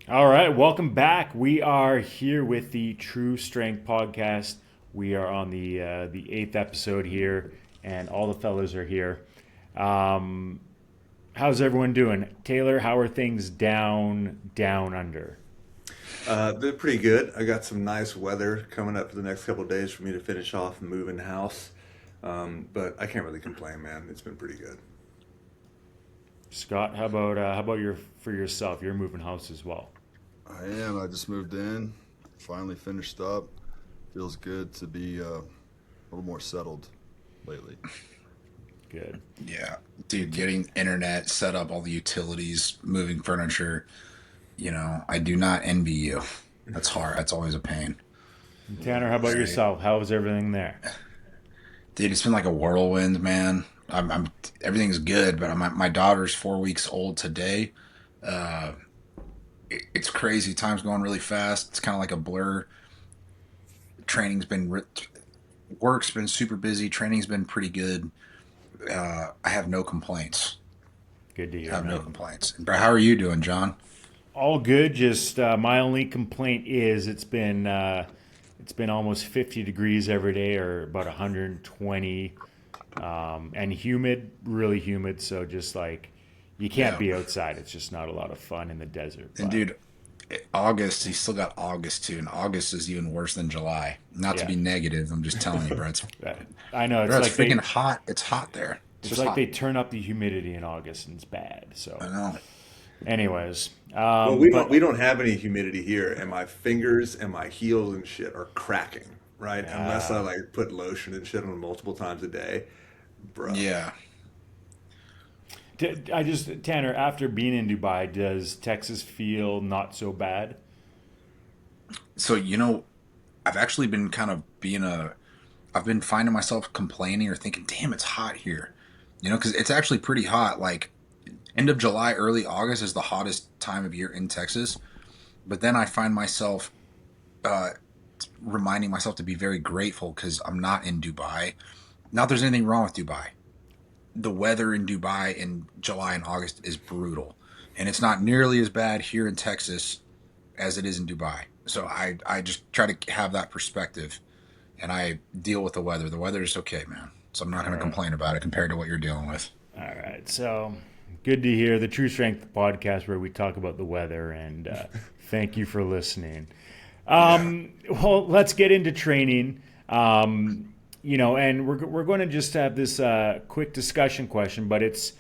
All right, welcome back. We are here with the True Strength podcast. We are on the eighth episode here, and all the fellas are here. Um, how's everyone doing, Taylor? How are things down under? They're pretty good. I got some nice weather coming up for the next couple of days for me to finish off and move in the house. But I can't really complain, man. It's been pretty good. Scott, how about your for yourself? You're moving house as well. I am. I just moved in, finally finished up. Feels good to be a little more settled lately. Good. Yeah, dude, getting internet set up, all the utilities, moving furniture. I do not envy you. That's hard. That's always a pain. Tanner, how about Right. yourself? How's everything there? Dude, it's been like a whirlwind, man. I'm everything's good, but my daughter's 4 weeks old today. Uh, it's crazy. Time's going really fast. It's kind of like a blur. Training's been work's been super busy. Training's been pretty good. I have no complaints. Good to I hear, have no man. complaints. But how are you doing, John? All good. Just my only complaint is it's been almost 50 degrees every day, or about 120, and humid, really humid. So just like you can't Yeah. be outside. It's just not a lot of fun in the desert. And But dude, August, he's still got August too, and August is even worse than July. Not to yeah, be negative, I'm just telling you, bro. uh, I know. Bro, it's freaking hot. It's hot there. It's It's just like hot. they turn up the humidity in August, and it's bad. I So, know. anyways, Well, we don't but we don't have any humidity here, and my fingers and my heels and shit are cracking. Right, unless I uh, like put lotion and shit on multiple times a day, bro. Yeah. I just Tanner, after being in Dubai, does Texas feel not so bad? So I've actually been kind of I've been finding myself complaining or thinking, damn, it's hot here. Because it's actually pretty hot. Like end of July, early August is the hottest time of year in Texas. But then I find myself uh, reminding myself to be very grateful because I'm not in Dubai. Not there's anything wrong with Dubai. The weather in Dubai in July and August is brutal. And it's not nearly as bad here in Texas as it is in Dubai. So I just try to have that perspective and I deal with the weather. The weather is okay, man. So I'm not All going to right. complain about it compared to what you're dealing with. All right. So good to hear the True Strength podcast where we talk about the weather. And thank you for listening. Yeah. Well, let's get into training. And we're going to just have this quick discussion question, but it's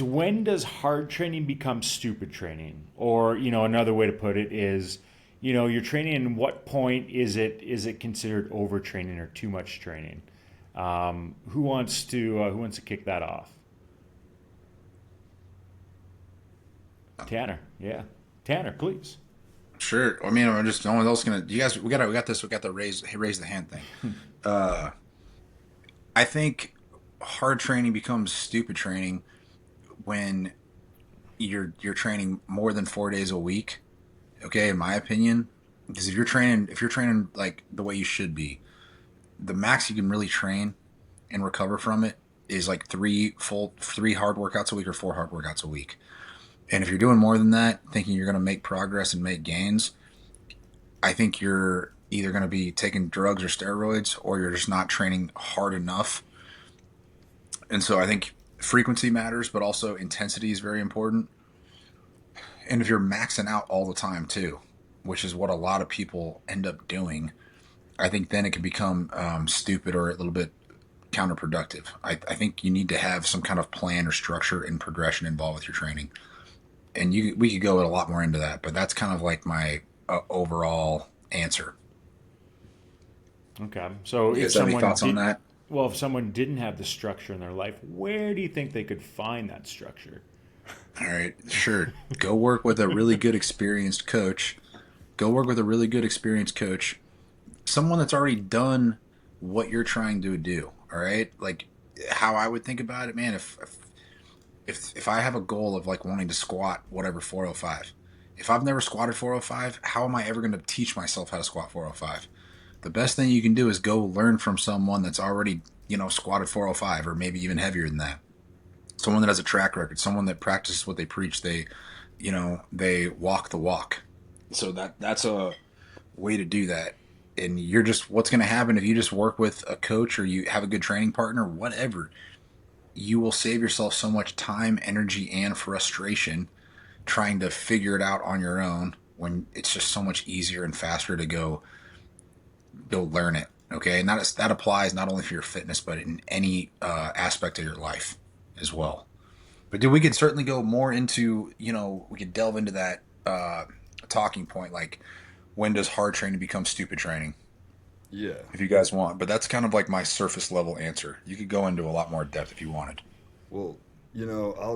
when does hard training become stupid training? Or, another way to put it is, you're training and what point is it considered overtraining or too much training? Who wants to kick that off? Tanner. Yeah. Tanner, please. Sure. I mean, I'm just no one else gonna. You guys, we got this. We got the raise the hand thing. Uh, I think hard training becomes stupid training when you're training more than 4 days a week. Okay, in my opinion, because if you're training like the way you should be, the max you can really train and recover from it is like three hard workouts a week or four hard workouts a week. And if you're doing more than that, thinking you're going to make progress and make gains, I think you're either going to be taking drugs or steroids or you're just not training hard enough. And so I think frequency matters, but also intensity is very important. And if you're maxing out all the time too, which is what a lot of people end up doing, I think then it can become stupid or a little bit counterproductive. I think you need to have some kind of plan or structure and progression involved with your training. And we could go a lot more into that, but that's kind of like my overall answer. Okay. So You guys have any thoughts on that? if someone didn't have the structure in their life, where do you think they could find that structure? All right, sure. Go work with a really good experienced coach. Go work with a really good experienced coach. Someone that's already done what you're trying to do. All right, like how I would think about it, man. If I have a goal of like wanting to squat whatever 405, if I've never squatted 405, how am I ever going to teach myself how to squat 405? The best thing you can do is go learn from someone that's already squatted 405 or maybe even heavier than that. Someone that has a track record, someone that practices what they preach. they walk the walk. So that's a way to do that. And you're just, what's going to happen if you just work with a coach or you have a good training partner, whatever, you will save yourself so much time, energy, and frustration trying to figure it out on your own when it's just so much easier and faster to go learn it. Okay. And that applies not only for your fitness, but in any aspect of your life as well. But dude, we could certainly go more into, we could delve into that talking point, like when does hard training become stupid training, Yeah. if you guys want. But that's kind of like my surface level answer. You could go into a lot more depth if you wanted. Well,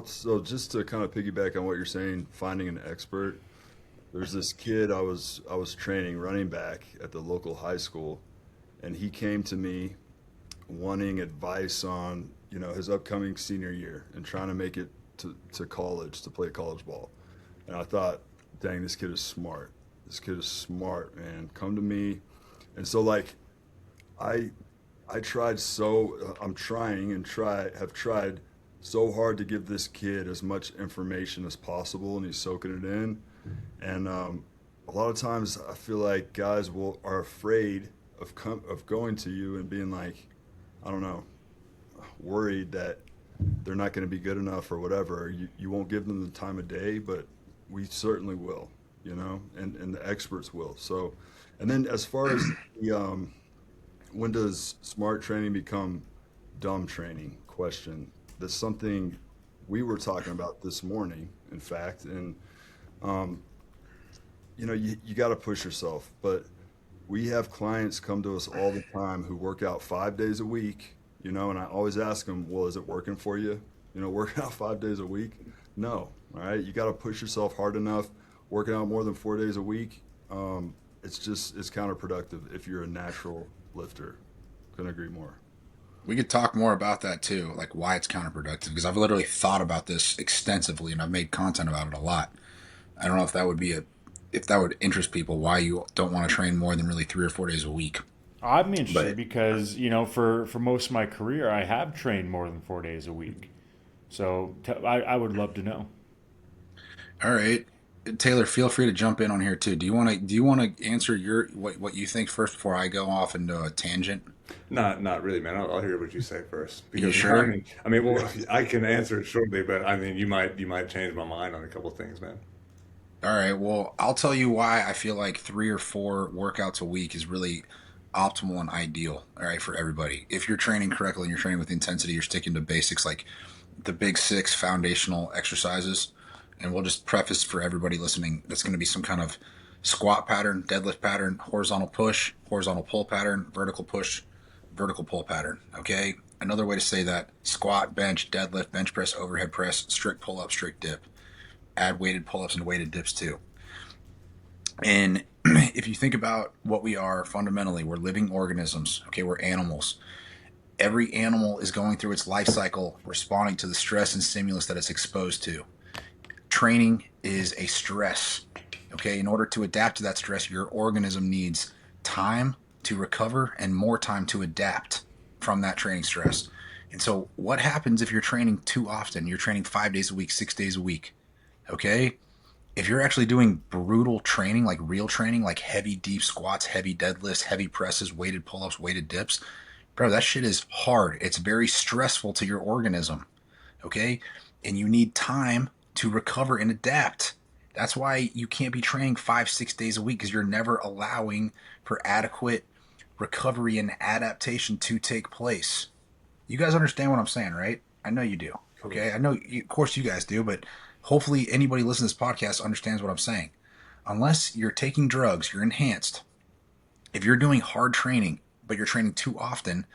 so just to kind of piggyback on what you're saying, finding an expert. There's this kid I was training running back at the local high school, and he came to me wanting advice on his upcoming senior year and trying to make it to college to play college ball. And I thought, dang, this kid is smart. This kid is smart, man. Come to me. And so like I I tried so I'm trying and have tried so hard to give this kid as much information as possible, and he's soaking it in. And a lot of times I feel like guys are afraid of going to you and being like, I don't know, worried that they're not going to be good enough or whatever. You won't give them the time of day, but we certainly will, and the experts will. So, and then as far as when does smart training become dumb training question, that's something we were talking about this morning, in fact. And um, you got to push yourself, but we have clients come to us all the time who work out 5 days a week, and I always ask them, well, is it working for you? Working out 5 days a week? No. All right. You got to push yourself hard enough. Working out more than 4 days a week, it's counterproductive if you're a natural lifter. Couldn't agree more. We could talk more about that too, like why it's counterproductive, because I've literally thought about this extensively and I've made content about it a lot. I don't know if that would interest people, why you don't want to train more than really 3 or 4 days a week. I'm interested But because for most of my career, I have trained more than 4 days a week. So I would love to know. all right, Taylor, feel free to jump in on here too. Do you want to answer what you think first before I go off into a tangent? Not really, man. I'll hear what you say first Are you because sure? well, I can answer it shortly, but I mean, you might change my mind on a couple things, man. All right. Well, I'll tell you why I feel like 3 or 4 workouts a week is really optimal and ideal. All right, for everybody. If you're training correctly and you're training with intensity, you're sticking to basics like the big six foundational exercises. And we'll just preface for everybody listening, that's going to be some kind of squat pattern, deadlift pattern, horizontal push, horizontal pull pattern, vertical push, vertical pull pattern. Okay. Another way to say that: squat, bench, deadlift, bench press, overhead press, strict pull up, strict dip. Add weighted pull ups and weighted dips too. And if you think about what we are fundamentally, we're living organisms. Okay. We're animals. Every animal is going through its life cycle responding to the stress and stimulus that it's exposed to. Training is a stress. Okay. In order to adapt to that stress, your organism needs time to recover and more time to adapt from that training stress. And so, what happens if you're training too often? You're training 5 days a week, 6 days a week. Okay. If you're actually doing brutal training, like real training, like heavy deep squats, heavy deadlifts, heavy presses, weighted pull ups, weighted dips, bro, that shit is hard. It's very stressful to your organism. Okay. And you need time to recover and adapt. That's why you can't be training 5, 6 days a week, because you're never allowing for adequate recovery and adaptation to take place. You guys understand what I'm saying, right? I know you do. Okay. I know, of course, you guys do, but hopefully anybody listening to this podcast understands what I'm saying. Unless you're taking drugs, you're enhanced. If you're doing hard training, but you're training too often,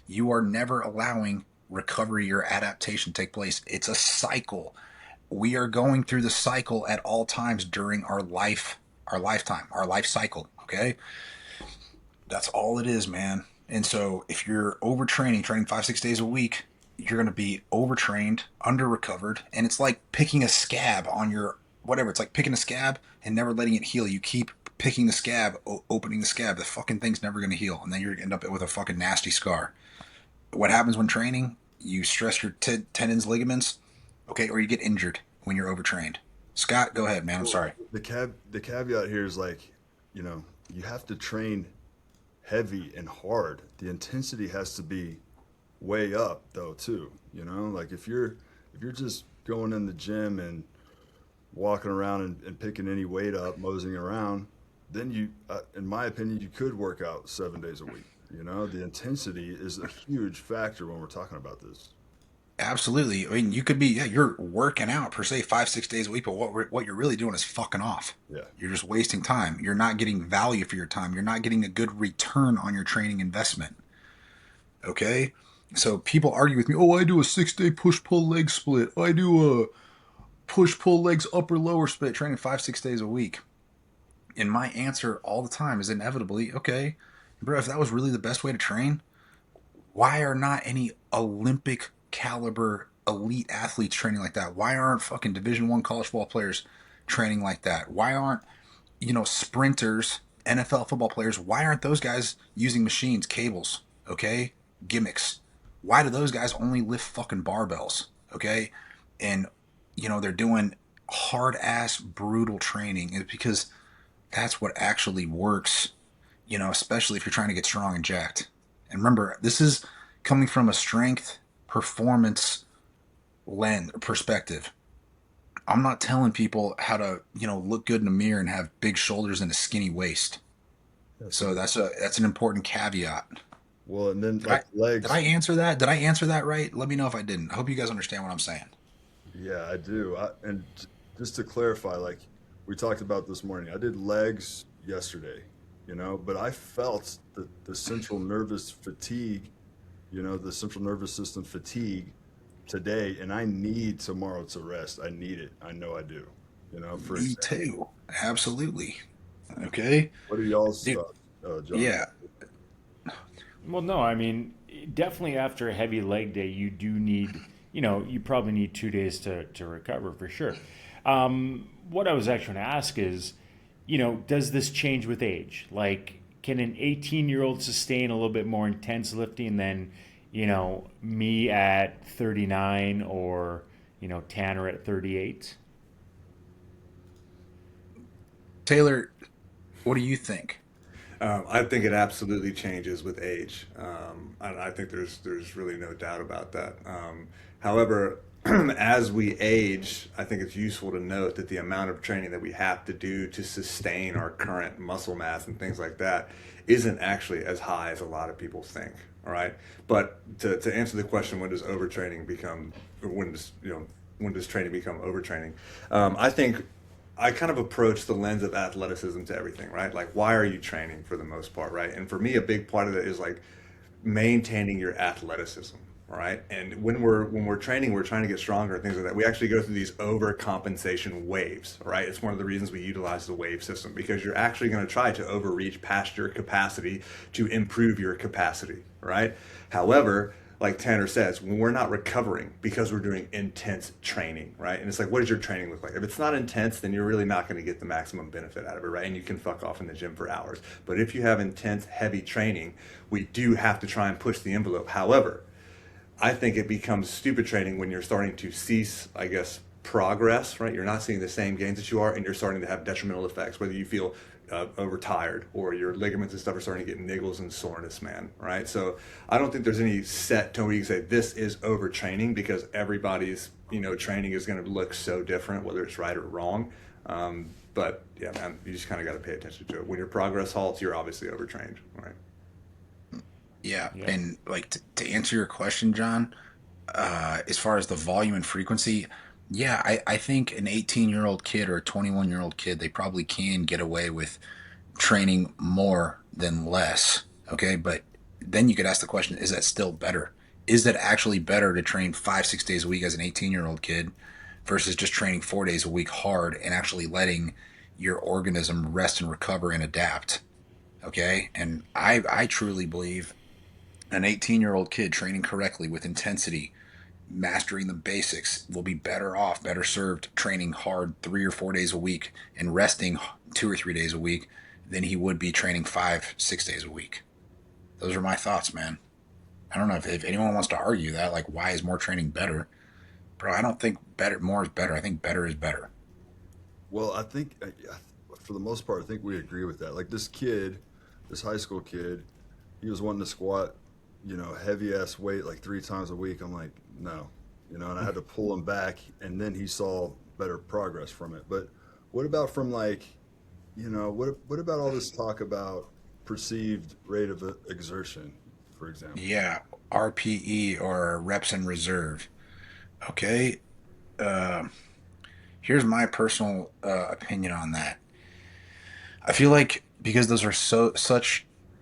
you are never allowing recovery or adaptation to take place. It's a cycle. We are going through the cycle at all times during our lifetime, our life cycle. Okay. That's all it is, man. And so if you're overtraining, training 5, 6 days a week, you're going to be overtrained, under recovered. And it's like picking a scab on your whatever. It's like picking a scab and never letting it heal. You keep picking the scab, opening the scab. The fucking thing's never going to heal. And then you're going to end up with a fucking nasty scar. What happens when training? You stress your tendons, ligaments, okay, or you get injured when you're overtrained. Scott, go ahead, man. I'm Well, sorry. the caveat here is like, you know, you have to train heavy and hard. The intensity has to be way up though too. You know, like if you're just going in the gym and walking around and picking any weight up, moseying around, then you, in my opinion, you could work out 7 days a week. You know, the intensity is a huge factor when we're talking about this. Absolutely. I mean, you could be, yeah, you're working out per se 5, 6 days a week, but what you're really doing is fucking off. Yeah. You're just wasting time. You're not getting value for your time. You're not getting a good return on your training investment. Okay. So people argue with me, oh, I do a 6 day push pull leg split. I do a push pull legs upper lower split training 5, 6 days a week. And my answer all the time is inevitably, okay, bro, if that was really the best way to train, why are not any Olympic caliber elite athletes training like that? Why aren't fucking Division 1 college football players training like that? Why aren't, sprinters, NFL football players, why aren't those guys using machines, cables, okay, gimmicks? Why do those guys only lift fucking barbells, okay? And they're doing hard ass brutal training. It's because that's what actually works, especially if you're trying to get strong and jacked. And remember, this is coming from a strength performance lens perspective. I'm not telling people how to, look good in a mirror and have big shoulders and a skinny waist. So that's an important caveat. Well, and then Did I, like did legs. I answer that? Did I answer that right? Let me know if I didn't. I hope you guys understand what I'm saying. Yeah, I do. Just to clarify, like we talked about this morning, I did legs yesterday, you know, but I felt the central nervous fatigue, you know, the central nervous system fatigue today, and I need tomorrow to rest. I need it. I know I do. You know, for Me example, too. Absolutely. Okay. what are y'all's Dude, thoughts, John? yeah. Well, no, I mean, definitely after a heavy leg day, you do need, you probably need 2 days to recover for sure. What I was actually going to ask is, does this change with age? Like, can an 18-year-old sustain a little bit more intense lifting than, me at 39 or, Tanner at 38? Taylor, what do you think? I think it absolutely changes with age. I think there's really no doubt about that. However, as we age, I think it's useful to note that the amount of training that we have to do to sustain our current muscle mass and things like that isn't actually as high as a lot of people think. All right, but to answer the question, when does overtraining become, or when does training become overtraining? I think I kind of approach the lens of athleticism to everything, right? Like, why are you training for the most part, right? And for me, a big part of it is like maintaining your athleticism, right? And when we're training, we're trying to get stronger and things like that. We actually go through these overcompensation waves, right? It's one of the reasons we utilize the wave system, because you're actually going to try to overreach past your capacity to improve your capacity, right? However, like Tanner says, when we're not recovering because we're doing intense training, right? And it's like, what does your training look like? If it's not intense, then you're really not going to get the maximum benefit out of it, right? And you can fuck off in the gym for hours. But if you have intense, heavy training, we do have to try and push the envelope. However, I think it becomes stupid training when you're starting to cease, I guess, progress, right? You're not seeing the same gains that you are, and you're starting to have detrimental effects, whether you feel overtired or your ligaments and stuff are starting to get niggles and soreness, man, right? So I don't think there's any set tone where you can say this is overtraining, because everybody's, training is going to look so different, whether it's right or wrong. But yeah, man, you just kind of got to pay attention to it. When your progress halts, you're obviously overtrained, right? Yeah. Yeah. And like to answer your question, John, as far as the volume and frequency, yeah, I think an 18-year-old kid or a 21-year-old kid, they probably can get away with training more than less. Okay. But then you could ask the question, is that still better? Is that actually better to train 5, 6 days a week as an 18-year-old kid versus just training 4 days a week hard and actually letting your organism rest and recover and adapt? Okay. And I truly believe an 18-year-old kid training correctly with intensity, mastering the basics, will be better off, better served training hard 3 or 4 days a week and resting 2 or 3 days a week than he would be training 5, 6 days a week. Those are my thoughts, man. I don't know if anyone wants to argue that, like, why is more training better? Bro, I don't think more is better. I think better is better. Well, I think for the most part, I think we agree with that. Like this kid, this high school kid, he was wanting to squat, heavy ass weight like 3 times a week. I'm like, no, and I had to pull him back, and then he saw better progress from it. But what about from like, what about all this talk about perceived rate of exertion, for example? Yeah, RPE or reps in reserve. Okay. Uh, Here's my personal opinion on that. I feel like because those are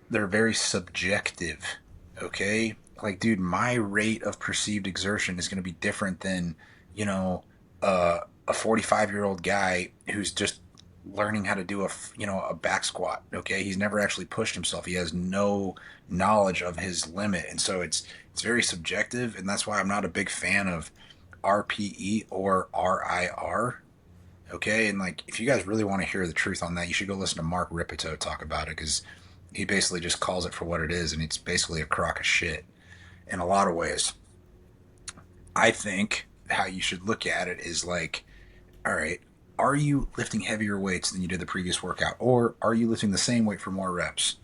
they're very subjective. Okay, like dude, my rate of perceived exertion is going to be different than you know a 45-year-old guy who's just learning how to do a back squat. Okay, he's never actually pushed himself. He has no knowledge of his limit, and so it's very subjective, and that's why I'm not a big fan of RPE or RIR. Okay, and like if you guys really want to hear the truth on that, you should go listen to Mark Ripito talk about it because he basically just calls it for what it is, and it's basically a crock of shit in a lot of ways. I think how you should look at it is like, all right, are you lifting heavier weights than you did the previous workout, or are you lifting the same weight for more reps?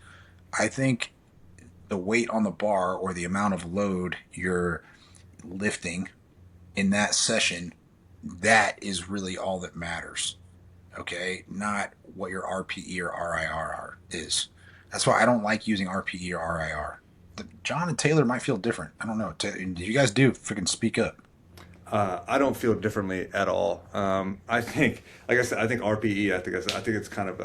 I think the weight on the bar or the amount of load you're lifting in that session, that is really all that matters. Okay, not what your RPE or RIR is. That's why I don't like using RPE or RIR. John and Taylor might feel different. I don't know. You guys do freaking speak up. I don't feel differently at all. I think, like I said, I think RPE. I think it's kind of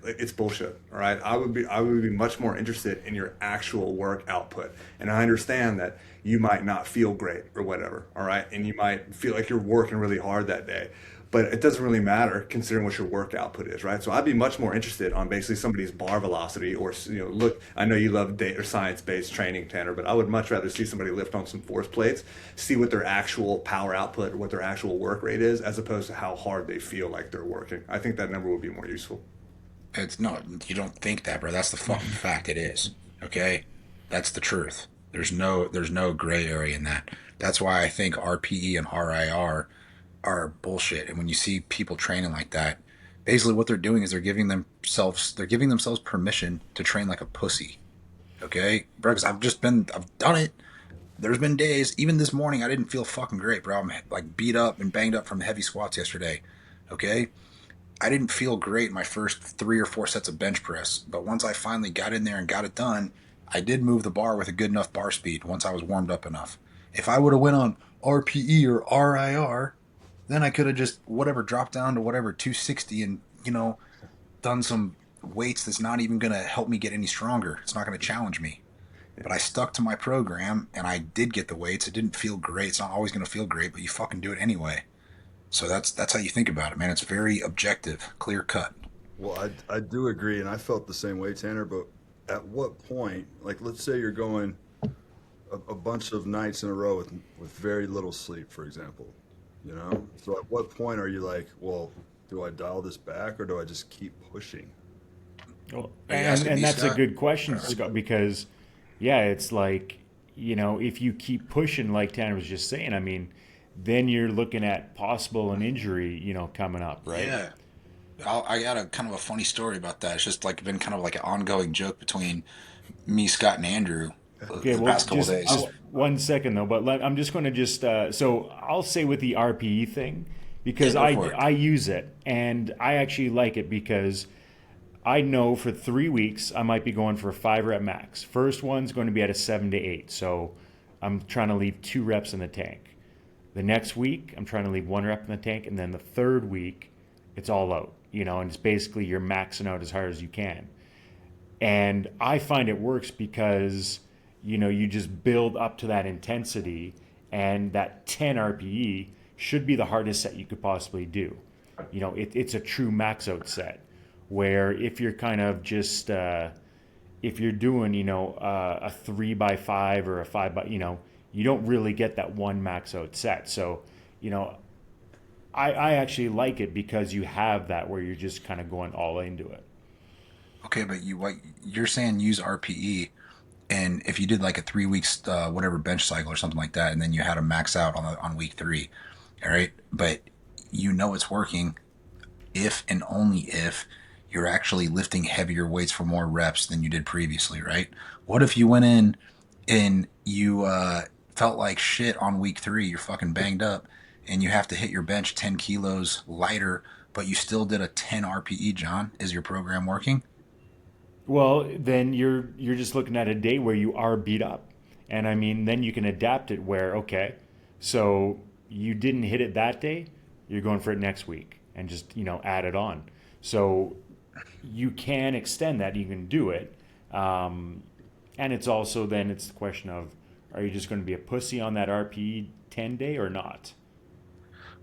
it's bullshit. All right. I would be much more interested in your actual work output. And I understand that you might not feel great or whatever. All right, and you might feel like you're working really hard that day. But it doesn't really matter considering what your work output is, right? So I'd be much more interested on basically somebody's bar velocity or, look, I know you love data or science-based training, Tanner, but I would much rather see somebody lift on some force plates, see what their actual power output or what their actual work rate is, as opposed to how hard they feel like they're working. I think that number would be more useful. It's no, you don't think that, bro. That's the fucking fact. It is. Okay, that's the truth. There's no gray area in that. That's why I think RPE and RIR are bullshit. And when you see people training like that, basically what they're doing is they're giving themselves permission to train like a pussy. Okay, bro. Because I've done it. There's been days, even this morning, I didn't feel fucking great, bro. I'm like beat up and banged up from heavy squats yesterday. Okay, I didn't feel great my first 3 or 4 sets of bench press, but once I finally got in there and got it done, I did move the bar with a good enough bar speed once I was warmed up enough. If I would have went on RPE or RIR, then I could have just whatever dropped down to whatever 260 and done some weights that's not even going to help me get any stronger. It's not going to challenge me. But I stuck to my program and I did get the weights. It didn't feel great. It's not always going to feel great, but you fucking do it anyway. So that's how you think about it, man. It's very objective, clear cut. Well, I do agree, and I felt the same way, Tanner. But at what point, like, let's say you're going a bunch of nights in a row with very little sleep, for example, So at what point are you like, well, do I dial this back or do I just keep pushing? Well, Are you asking and me, that's a Scott? good question, Scott, because yeah, it's like, if you keep pushing, like Tanner was just saying, I mean, then you're looking at possible an injury, coming up, right? Yeah. I got a kind of a funny story about that. It's just like been kind of like an ongoing joke between me, Scott, and Andrew Okay, the well, past couple of days. just 1 second though, but I'm just going to so I'll say with the RPE thing because Yeah, go for it. I use it and I actually like it because I know for 3 weeks I might be going for a 5 rep max. First one's going to be at a 7 to 8, so I'm trying to leave 2 reps in the tank. The next week I'm trying to leave 1 rep in the tank, and then the third week it's all out, and it's basically you're maxing out as hard as you can. And I find it works because you just build up to that intensity, and that 10 RPE should be the hardest set you could possibly do. It's a true max out set where if you're kind of just if you're doing a 3 by 5 or a 5 by you don't really get that one max out set. So I actually like it because you have that where you're just kind of going all into it. Okay, but you're saying use RPE, and if you did like a 3 weeks whatever bench cycle or something like that, and then you had a max out on week 3, all right, but it's working. if and only if you're actually lifting heavier weights for more reps than you did previously, right? What if you went in and you felt like shit on week 3, you're fucking banged up, and you have to hit your bench 10 kilos lighter, but you still did a 10 RPE, John? Is your program working? Well, then you're just looking at a day where you are beat up. And I mean, then you can adapt it where, okay, so you didn't hit it that day, you're going for it next week and just, add it on. So you can extend that, you can do it. And it's also then it's the question of, are you just going to be a pussy on that RPE 10 day or not?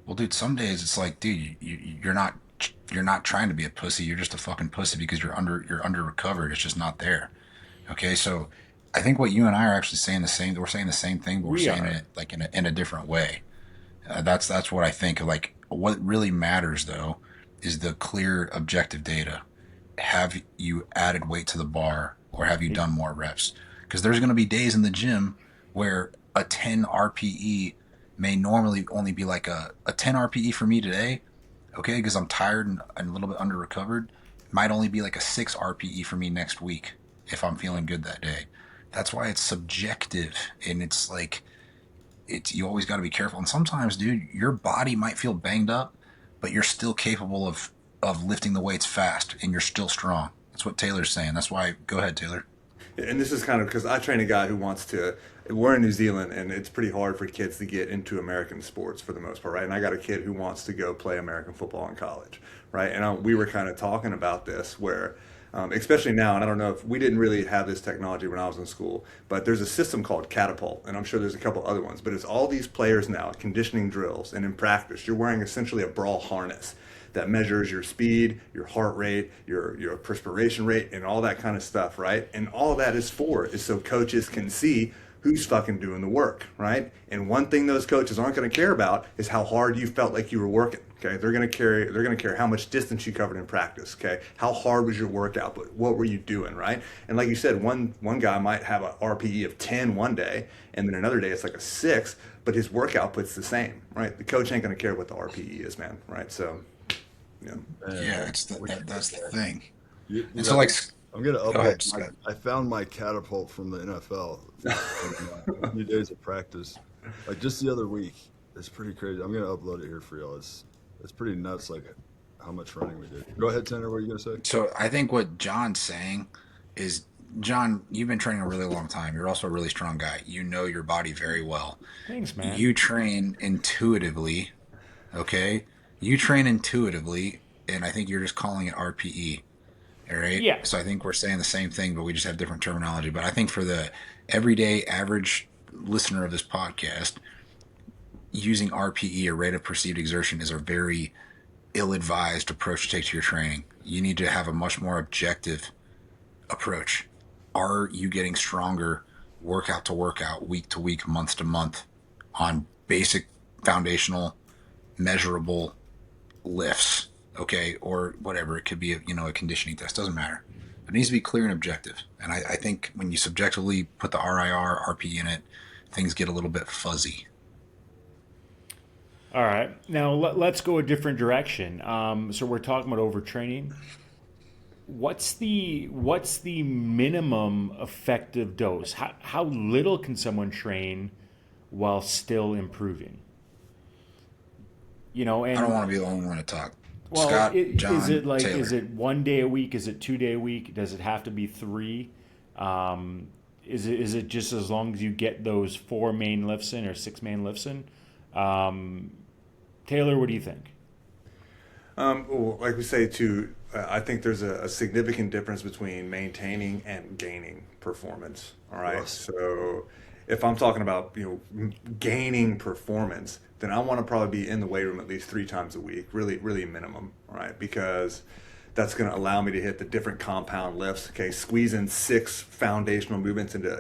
Well, dude, some days it's like, dude, you're not trying to be a pussy. You're just a fucking pussy because you're under recovered. It's just not there. Okay, so I think what you and I are actually saying the same. We're saying the same thing, but we're We saying are. it like in a different way. That's what I think. Like what really matters though is the clear objective data. Have you added weight to the bar or have you done more reps? Because there's going to be days in the gym where a 10 RPE may normally only be like a 10 RPE for me today, okay, because I'm tired and a little bit under recovered, might only be like a 6 RPE for me next week if I'm feeling good that day. That's why it's subjective, and it's like it's you always got to be careful. And sometimes, dude, your body might feel banged up, but you're still capable of lifting the weights fast, and you're still strong. That's what Taylor's saying. That's why. Go ahead, Taylor. And this is kind of because I train a guy who wants to. We're in New Zealand, and it's pretty hard for kids to get into American sports for the most part, right? And I got a kid who wants to go play American football in college, right? And we were kind of talking about this where, especially now, and I don't know if we didn't really have this technology when I was in school, but there's a system called Catapult, and I'm sure there's a couple other ones, but it's all these players now, conditioning drills, and in practice, you're wearing essentially a brawl harness that measures your speed, your heart rate, your perspiration rate, and all that kind of stuff, right? And all that is so coaches can see who's fucking doing the work, right? And one thing those coaches aren't going to care about is how hard you felt like you were working. Okay, they're going to care how much distance you covered in practice. Okay, how hard was your workout? But what were you doing, right? And like you said, one guy might have a RPE of 10 one day, and then another day it's like a 6, but his work output's the same, right? The coach ain't going to care what the RPE is, man, right? So, yeah. Yeah, that's the thing. You And so, got like, I'm gonna go ahead, upload. Scott. I found my catapult from the NFL from a few days of practice, like just the other week. It's pretty crazy. I'm gonna upload it here for y'all. It's pretty nuts, like how much running we did. Go ahead, Tanner. What are you gonna say? So I think what John's saying is, John, you've been training a really long time. You're also a really strong guy. You know your body very well. Thanks, man. You train intuitively, okay? You train intuitively, and I think you're just calling it RPE. All right. Yeah. So I think we're saying the same thing, but we just have different terminology. But I think for the everyday average listener of this podcast, using RPE or rate of perceived exertion is a very ill-advised approach to take to your training. You need to have a much more objective approach. Are you getting stronger workout to workout, week to week, month to month on basic foundational measurable lifts, okay, or whatever. It could be a conditioning test. Doesn't matter. It needs to be clear and objective. And I think when you subjectively put the RIR, RP in it, things get a little bit fuzzy. All right. Now let's go a different direction. So we're talking about overtraining. What's the minimum effective dose? How little can someone train while still improving? I don't And want to be the only one to talk. well, Scott, is it John, like Taylor. is it 1 day a week? Is it 2 day a week? Does it have to be three? Is it just as long as you get those four main lifts in or six main lifts in? Um, Taylor, what do you think? Well, like we say too, I think there's a significant difference between maintaining and gaining performance. All right, Yes. so if I'm talking about gaining performance, then I want to probably be in the weight room at least 3 times a week, really, really minimum. All right, because that's going to allow me to hit the different compound lifts. Okay, squeeze in 6 foundational movements into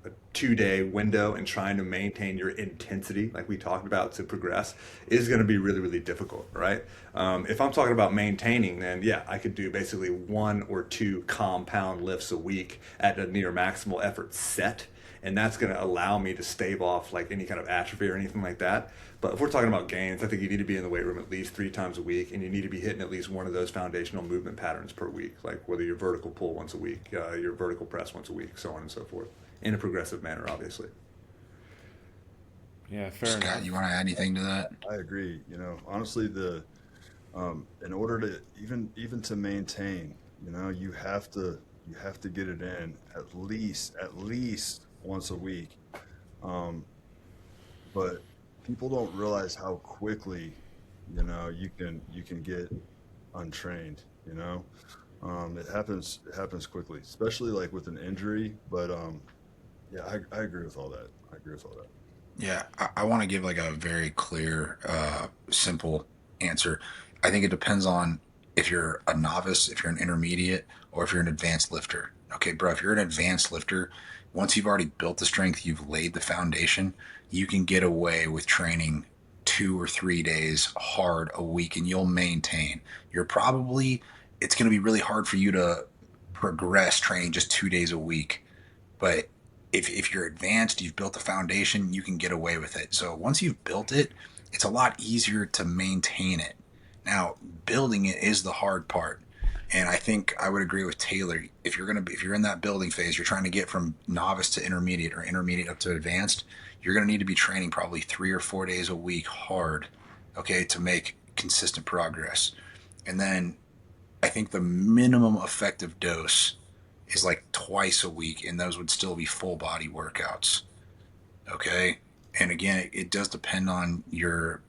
a 2 day window and trying to maintain your intensity, like we talked about, to progress is going to be really, really difficult, right? If I'm talking about maintaining, then yeah, I could do basically 1 or 2 compound lifts a week at a near maximal effort set, and that's going to allow me to stave off like any kind of atrophy or anything like that. But if we're talking about gains, I think you need to be in the weight room at least 3 times a week, and you need to be hitting at least one of those foundational movement patterns per week, like whether your vertical pull once a week, your vertical press once a week, so on and so forth, in a progressive manner, obviously. Yeah, fair Scott, enough. you want to add anything to that? I agree. You know, honestly, in order to even to maintain, you know, you have to get it in at least once a week. Um, but people don't realize how quickly, you know, you can get untrained. You know, it happens quickly, especially like with an injury. But yeah, I agree with all that. I agree with all that. Yeah, I want to give like a very clear, simple answer. I think it depends on if you're a novice, if you're an intermediate, or if you're an advanced lifter. Okay, bro, if you're an advanced lifter, once you've already built the strength, you've laid the foundation, you can get away with training 2 or 3 days hard a week and you'll maintain. It's going to be really hard for you to progress training just 2 days a week. But if you're advanced, you've built the foundation, you can get away with it. So once you've built it, it's a lot easier to maintain it. Now, building it is the hard part. And I think I would agree with Taylor. If you're in that building phase, you're trying to get from novice to intermediate or intermediate up to advanced, you're going to need to be training probably 3 or 4 days a week hard, okay, to make consistent progress. And then I think the minimum effective dose is like twice a week, and those would still be full body workouts. Okay, and again, it does depend on your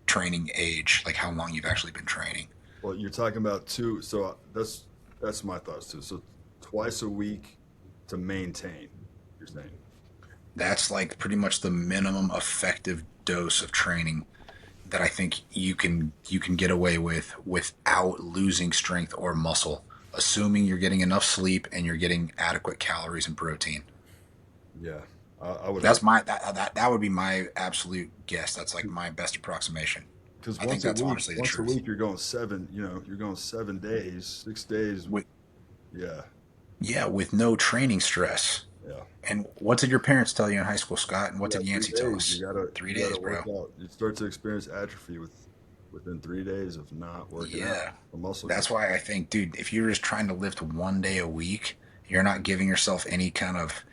training age, like how long you've actually been training. Well, you're talking about two, so that's my thoughts too. So twice a week to maintain, you're saying. That's like pretty much the minimum effective dose of training that I think you can get away with without losing strength or muscle, assuming you're getting enough sleep and you're getting adequate calories and protein. Yeah, I would. That would be my absolute guess. That's like my best approximation. Because I think that's honestly the once a truth. week, you're going seven. You know, you're going 7 days, 6 days. With Yeah, Yeah, with no training stress. yeah. And what did your parents tell you in high school, Scott? And what Yeah, did three Yancey tell days. us? You gotta Three you days, gotta work bro. out. You start to experience atrophy within 3 days of not working out. Yeah. The muscle That's gets. why I think, dude, if you're just trying to lift one day a week, you're not giving yourself any kind of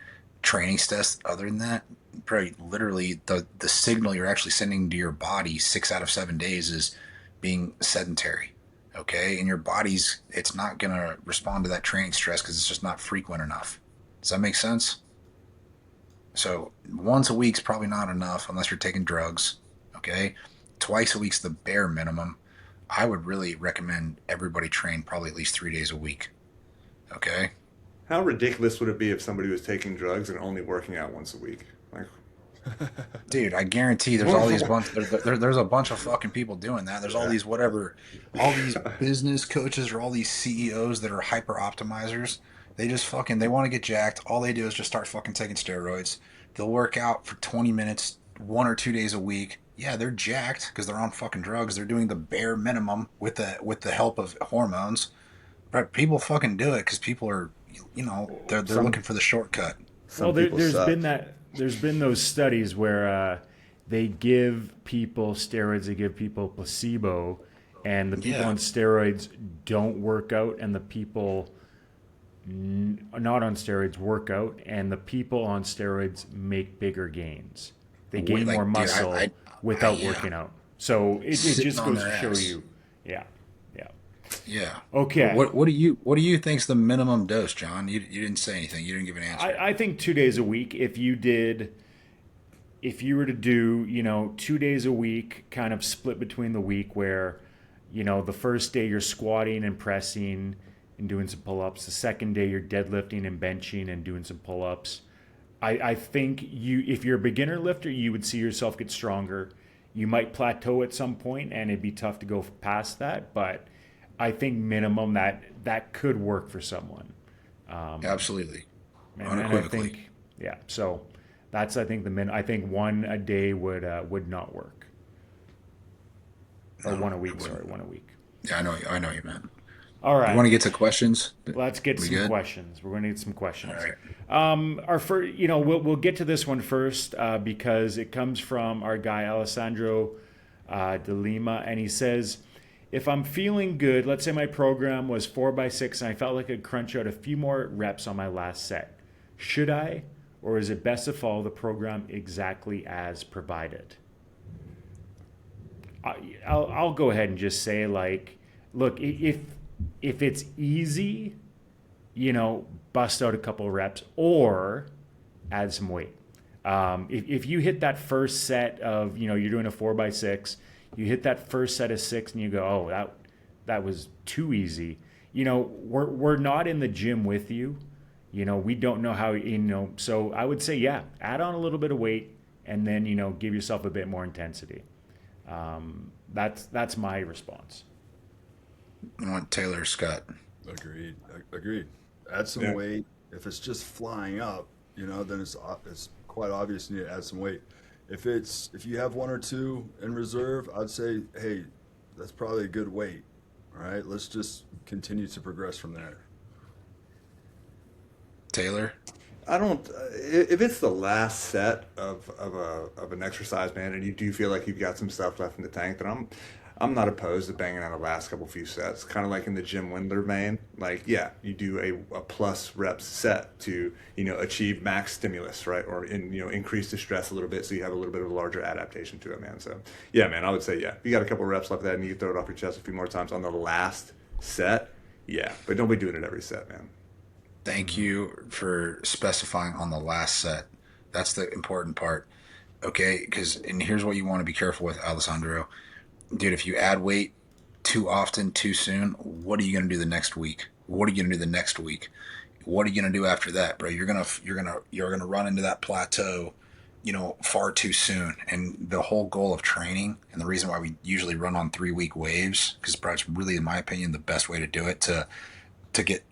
training test other than that. Bro, literally the signal you're actually sending to your body 6 out of 7 days is being sedentary. Okay? And your body's it's not gonna respond to that training stress because it's just not frequent enough. Does that make sense? So once a week's probably not enough unless you're taking drugs. Okay? Twice a week's the bare minimum. I would really recommend everybody train probably at least 3 days a week. Okay? How ridiculous would it be if somebody was taking drugs and only working out once a week? Like, Dude, I guarantee there's a bunch of fucking people doing that. There's all these all these business coaches or all these CEOs that are hyper optimizers. They want to get jacked. All they do is just start fucking taking steroids. They'll work out for 20 minutes, 1 or 2 days a week. Yeah, they're jacked because they're on fucking drugs. They're doing the bare minimum with the help of hormones. But people fucking do it because people are, they're looking for the shortcut. Well, some people there's suck. been there's been those studies where they give people steroids, they give people placebo, and the people Yeah. on steroids don't work out, and the people not on steroids work out, and the people on steroids make bigger gains. They gain Like, more dude, muscle without yeah. working out. So it Sitting just on goes to their show ass. you. Yeah. Yeah. Yeah. Okay. What do you think's the minimum dose, John? You didn't say anything. You didn't give an answer. I think 2 days a week. If you were to do, 2 days a week, kind of split between the week where, the first day you're squatting and pressing and doing some pull-ups. The second day you're deadlifting and benching and doing some pull-ups. I think if you're a beginner lifter, you would see yourself get stronger. You might plateau at some point and it'd be tough to go past that, but I think minimum that could work for someone. Absolutely. And I Unequivocally. think, yeah. So that's I think I think one a day would not work. Or No, one a it week. wouldn't. Sorry, one a week. Yeah, I know you meant. All You want to right. get to questions? Let's get We some good? questions. We're going to get some All questions. right. Our first, we'll get to this one first because it comes from our guy Alessandro De Lima, and he says, if I'm feeling good, let's say my program was 4x6 and I felt like I could crunch out a few more reps on my last set. Should I, or is it best to follow the program exactly as provided? I'll go ahead and just say, like, look, if it's easy, bust out a couple of reps or add some weight. If you hit that first set of, you're doing a 4x6, you hit that first set of 6 and you go, oh, that was too easy. We're not in the gym with you. We don't know how, so I would say, yeah, add on a little bit of weight and then, give yourself a bit more intensity. That's my response. I want Taylor Scott. Agreed. Agreed. Add some Yeah. weight. If it's just flying up, then it's quite obvious you need to add some weight. If you have one or two in reserve, I'd say, hey, that's probably a good weight. All right, let's just continue to progress from there. Taylor. I don't. If it's the last set of an exercise, man, and you do feel like you've got some stuff left in the tank, then I'm not opposed to banging out the last couple few sets. Kind of like in the Jim Wendler vein. Like, yeah, you do a plus reps set to achieve max stimulus, right, or increase the stress a little bit, so you have a little bit of a larger adaptation to it, man. So yeah, man, I would say yeah. If you got a couple reps left of that, and you throw it off your chest a few more times on the last set, yeah, but don't be doing it every set, man. Thank you for specifying on the last set. That's the important part. Okay, and here's what you want to be careful with, Alessandro. Dude, if you add weight too often, too soon, what are you gonna do the next week? What are you gonna do the next week? What are you gonna do after that, bro? You're gonna run into that plateau, far too soon. And the whole goal of training, and the reason why we usually run on 3 week waves, because probably it's really, in my opinion, the best way to do it to get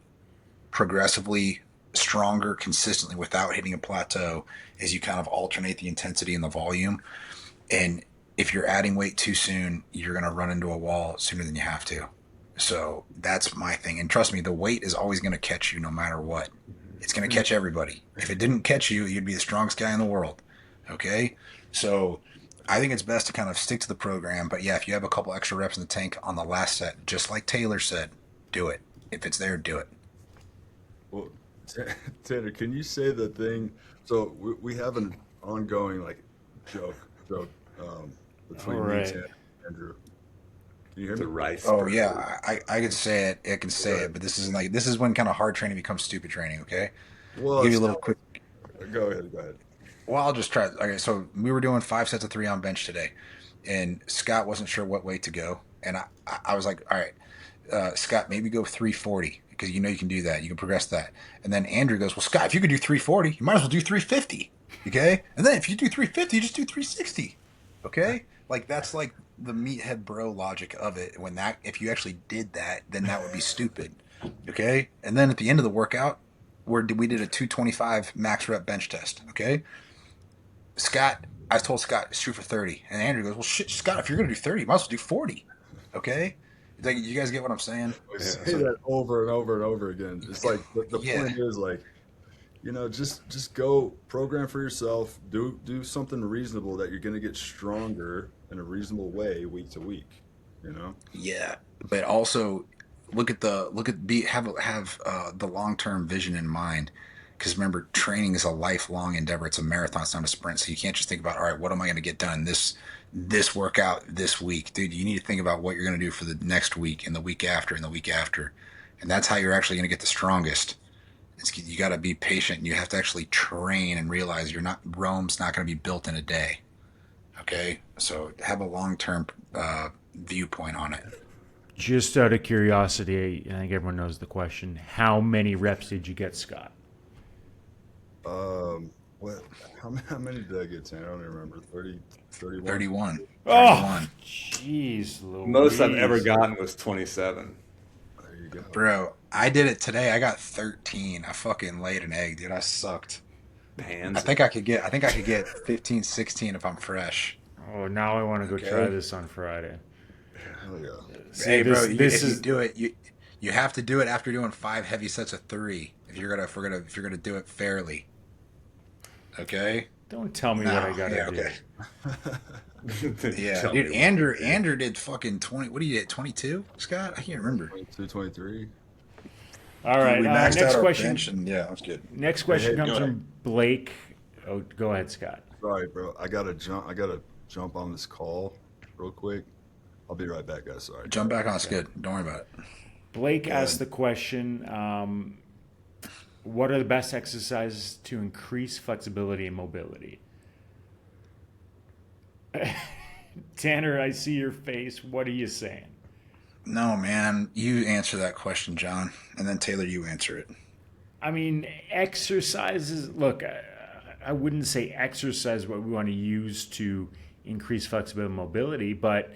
progressively stronger consistently without hitting a plateau, is you kind of alternate the intensity and the volume. And if you're adding weight too soon, you're going to run into a wall sooner than you have to. So that's my thing. And trust me, the weight is always going to catch you no matter what. It's going to catch everybody. If it didn't catch you, you'd be the strongest guy in the world. Okay? So I think it's best to kind of stick to the program. But yeah, if you have a couple extra reps in the tank on the last set, just like Taylor said, do it. If it's there, do it. Well, Tanner, can you say the thing? So we have an ongoing like joke All between me and right. Tanner and Andrew. Can you hear The me? rice. Oh burger. yeah, I can say it. I can say Go it, but this is when kind of hard training becomes stupid training. Okay, Well, I'll give it's you a little still. quick. Go ahead. Go ahead. Well, I'll just try. Okay, so we were doing 5 sets of 3 on bench today, and Scott wasn't sure what weight to go, and I was like, all right, Scott, maybe go 340 because you can do that. You can progress that. And then Andrew goes, well, Scott, if you could do 340, you might as well do 350. Okay, and then if you do 350, you just do 360. Okay, like that's like the meathead bro logic of it. If you actually did that, then that would be stupid. Okay, and then at the end of the workout, we did a 225 max rep bench test. Okay, I told Scott, shoot for 30. And Andrew goes, well, shit, Scott, if you're going to do 30, you might as well do 40. Okay? It's like, you guys get what I'm saying? We Yeah. say that over and over and over again. It's like the Yeah. point is like, just go program for yourself. Do something reasonable that you're going to get stronger in a reasonable way week to week. You know. Yeah. But also, have the long term vision in mind. Because remember, training is a lifelong endeavor. It's a marathon, it's not a sprint. So you can't just think about, all right, what am I going to get done this workout this week? Dude, you need to think about what you're going to do for the next week and the week after and the week after. And that's how you're actually going to get the strongest. You got to be patient. You have to actually train and realize Rome's not going to be built in a day. Okay? So have a long-term viewpoint on it. Just out of curiosity, I think everyone knows the question. How many reps did you get, Scott? What? How many did I get, Tanner? I don't even remember. 30, 31? 31. Oh, 31. jeez, Louise. Most I've ever gotten was 27. There you go. Bro, I did it today. I got 13. I fucking laid an egg, dude. I sucked. Hands. I think I could get 15, 16 if I'm fresh. Oh, now I want to go Okay. try this on Friday. Hell yeah. See, Hey, bro, this if is you do it, You have to do it after doing 5 heavy sets of 3 if you're gonna do it fairly. Okay. Don't tell me what I Now, gotta yeah, do. okay. Yeah, Tell dude. me what to Andrew did fucking 20. What did you get? 22, Scott? I can't remember. 22, 23. All Dude, right. we maxed out Next our question. bench, and yeah, that's good. Next Hey, question hey, comes Go ahead. from Blake. Oh, go ahead, Scott. sorry, bro. I gotta jump on this call real quick. I'll be right back, guys. Sorry. Jump back on. It's Okay. good. Don't worry about it. Blake Go asked ahead. the question: what are the best exercises to increase flexibility and mobility? Tanner, I see your face. What are you saying? No, man. You answer that question, John, and then Taylor, you answer it. I mean, exercises. Look, I wouldn't say exercise what we want to use to increase flexibility and mobility, but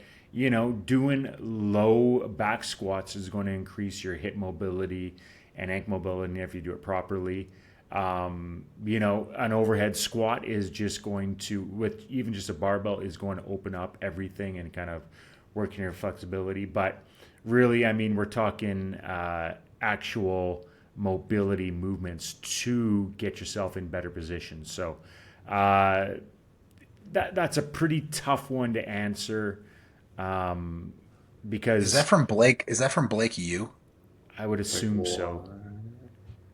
doing low back squats is going to increase your hip mobility and ankle mobility if you do it properly. An overhead squat is just going to, with even just a barbell, is going to open up everything and kind of working your flexibility. But really, I mean, we're talking actual mobility movements to get yourself in better positions. So uh, that's a pretty tough one to answer Is that because from Blake? Is that from Blake U? I would Like, assume so.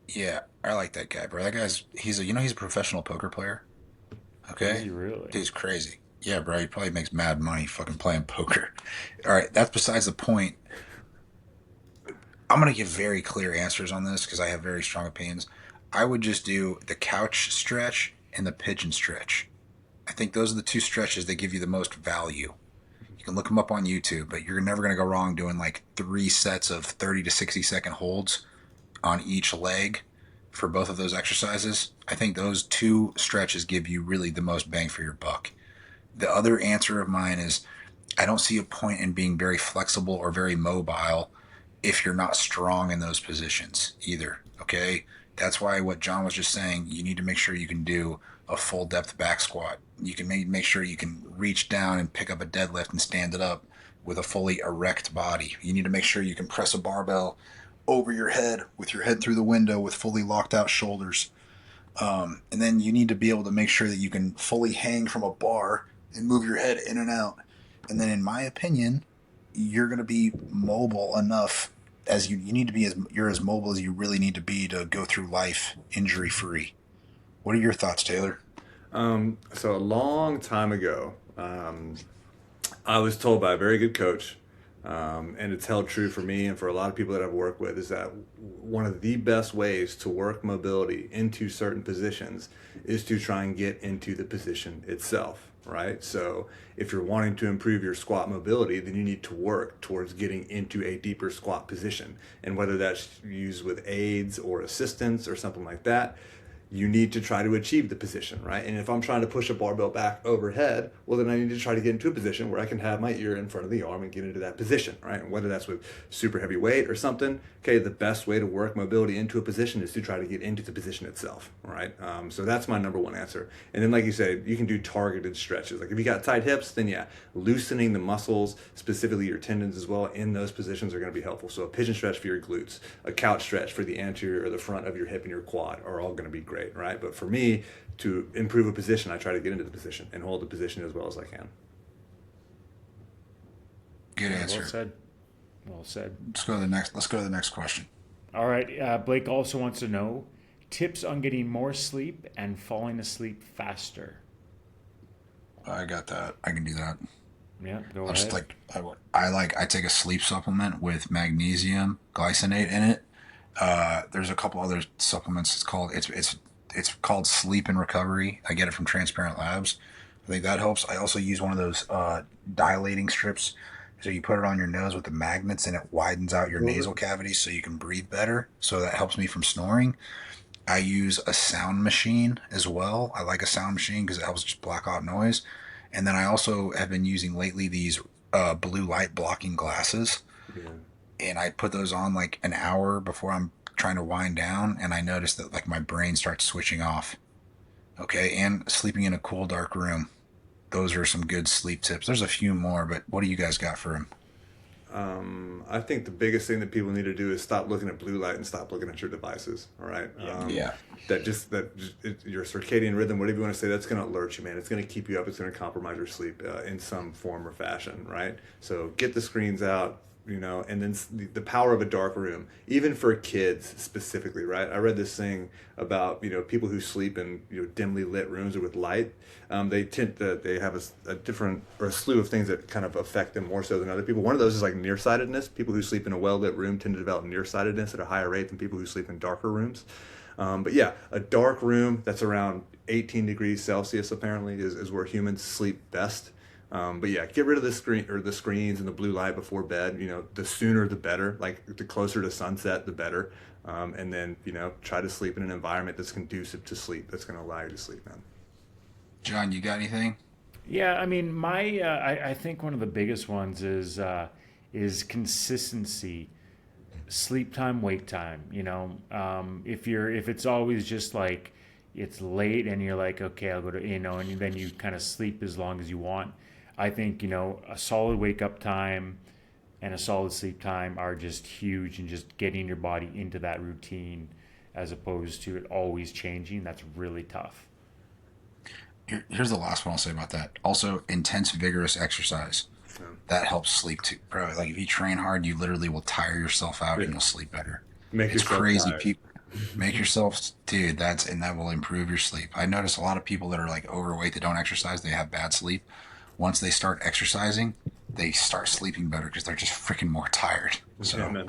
Yeah, I like that guy, bro. That guy's he's a professional poker player. Is Okay, he really? dude's crazy. Yeah, bro. He probably makes mad money fucking playing poker. All right, that's besides the point. I'm gonna give very clear answers on this because I have very strong opinions. I would just do the couch stretch and the pigeon stretch. I think those are the two stretches that give you the most value. You can look them up on YouTube, but you're never going to go wrong doing like 3 sets of 30 to 60-second holds on each leg for both of those exercises. I think those two stretches give you really the most bang for your buck. The other answer of mine is I don't see a point in being very flexible or very mobile if you're not strong in those positions either. Okay. That's why what John was just saying, you need to make sure you can do a full depth back squat. You can make sure you can reach down and pick up a deadlift and stand it up with a fully erect body. You need to make sure you can press a barbell over your head with your head through the window with fully locked out shoulders. And then you need to be able to make sure that you can fully hang from a bar and move your head in and out. And then, in my opinion, you're going to be mobile enough as you need to be you're as mobile as you really need to be to go through life injury free. What are your thoughts, Taylor? So a long time ago, I was told by a very good coach, and it's held true for me and for a lot of people that I've worked with, is that one of the best ways to work mobility into certain positions is to try and get into the position itself, right? So if you're wanting to improve your squat mobility, then you need to work towards getting into a deeper squat position. And whether that's used with aids or assistance or something like that, you need to try to achieve the position, right? And if I'm trying to push a barbell back overhead, well, then I need to try to get into a position where I can have my ear in front of the arm and get into that position, right? And whether that's with super heavy weight or something, okay, the best way to work mobility into a position is to try to get into the position itself, right? So that's my number one answer. And then, like you said, you can do targeted stretches. Like if you got tight hips, then yeah, loosening the muscles, specifically your tendons as well, in those positions are going to be helpful. So a pigeon stretch for your glutes, a couch stretch for the anterior or the front of your hip and your quad are all going to be great. Right? But for me, to improve a position, I try to get into the position and hold the position as well as I can. Good Yeah, well answer. said. Well said. Let's go to the next question. All right. Blake also wants to know tips on getting more sleep and falling asleep faster. I got that. I can do that. Yeah, go I'll just ahead. I take a sleep supplement with magnesium glycinate in it. There's a couple other supplements. It's called Sleep and Recovery. I get it from Transparent Labs. I think that helps. I also use one of those dilating strips. So you put it on your nose with the magnets and it widens out your nasal cavities so you can breathe better. So that helps me from snoring. I use a sound machine as well. I like a sound machine because it helps just block out noise. And then I also have been using lately these blue light blocking glasses. Yeah. And I put those on like an hour before I'm trying to wind down. And I notice that like my brain starts switching off. Okay. And sleeping in a cool, dark room. Those are some good sleep tips. There's a few more, but what do you guys got for him? I think the biggest thing that people need to do is stop looking at blue light and stop looking at your devices. All right. Yeah. Your circadian rhythm, whatever you want to say, that's going to alert you, man. It's going to keep you up. It's going to compromise your sleep in some form or fashion, right? So get the screens out, and then the power of a dark room, even for kids specifically, right? I read this thing about, people who sleep in dimly lit rooms or with light. They have a different or a slew of things that kind of affect them more so than other people. One of those is like nearsightedness. People who sleep in a well lit room tend to develop nearsightedness at a higher rate than people who sleep in darker rooms. But yeah, a dark room that's around 18 degrees Celsius apparently is where humans sleep best. But yeah, get rid of the screens and the blue light before bed. The sooner the better. Like the closer to sunset, the better. And then try to sleep in an environment that's conducive to sleep. That's going to allow you to sleep, man. John, you got anything? Yeah, I mean, I think one of the biggest ones is consistency, sleep time, wake time. If it's always just like it's late and you're like, okay, I'll go to, and then you kind of sleep as long as you want. I think a solid wake up time and a solid sleep time are just huge, and just getting your body into that routine as opposed to it always changing. That's really tough. Here's the last one I'll say about that. Also, intense, vigorous exercise. That helps sleep too, bro. Like if you train hard, you literally will tire yourself out and you'll sleep better. Make It's yourself crazy, tired. people. Make yourself, dude. And that will improve your sleep. I notice a lot of people that are like overweight that don't exercise, they have bad sleep. Once they start exercising, they start sleeping better because they're just freaking more tired. So, Yeah, man.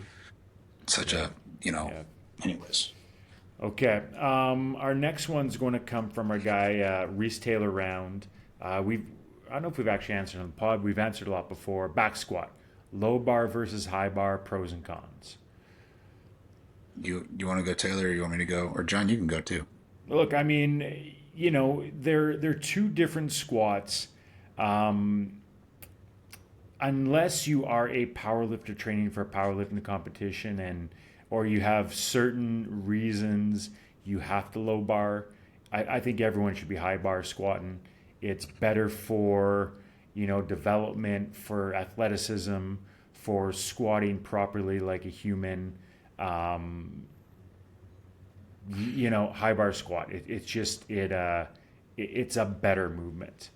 such a Yeah. Anyways. Okay. Our next one's going to come from our guy Reese Taylor Round. I don't know if we've actually answered on the pod. We've answered a lot before. Back squat, low bar versus high bar, pros and cons. You want to go, Taylor, or you want me to go? Or John, you can go too. Look, I mean, they're two different squats. Unless you are a powerlifter training for a powerlifting competition or you have certain reasons you have to low bar, I think everyone should be high bar squatting. It's better for, development, for athleticism, for squatting properly like a human. High bar squat. It's a better movement.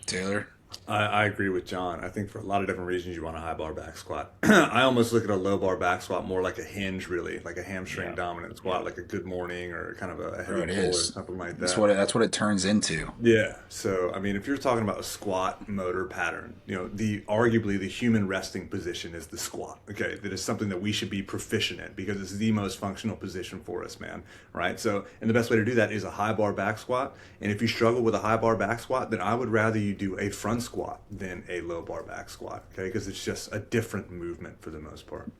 Taylor? I agree with John. I think for a lot of different reasons you want a high bar back squat. I almost look at a low bar back squat more like a hinge, really, like a hamstring dominant squat, like a good morning or kind of a heavy It pull or is. something like that. That's what it turns into. Yeah. So, I mean, if you're talking about a squat motor pattern, arguably the human resting position is the squat. Okay. That is something that we should be proficient in because it's the most functional position for us, man. Right. So, and the best way to do that is a high bar back squat. And if you struggle with a high bar back squat, then I would rather you do a front squat than a low bar back squat. Okay. Because it's just a different movement for the most part.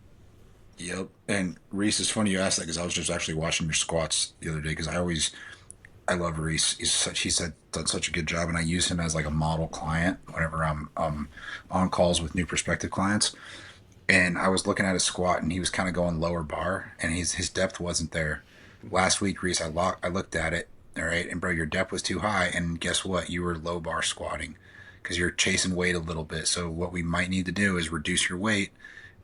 Yep. And Reese, it's funny you asked that because I was just actually watching your squats the other day because I love Reese. He's done such a good job, and I use him as like a model client whenever I'm on calls with new prospective clients. And I was looking at his squat, and he was kind of going lower bar, and his depth wasn't there. Last week, Reese, I looked at it, all right, and bro, your depth was too high, and guess what? You were low bar squatting because you're chasing weight a little bit. So what we might need to do is reduce your weight,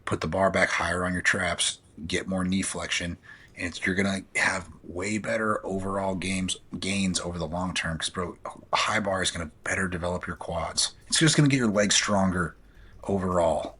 put the bar back higher on your traps, get more knee flexion, and you're gonna have way better overall gains over the long term. Because bro, a high bar is gonna better develop your quads. It's just gonna get your legs stronger overall.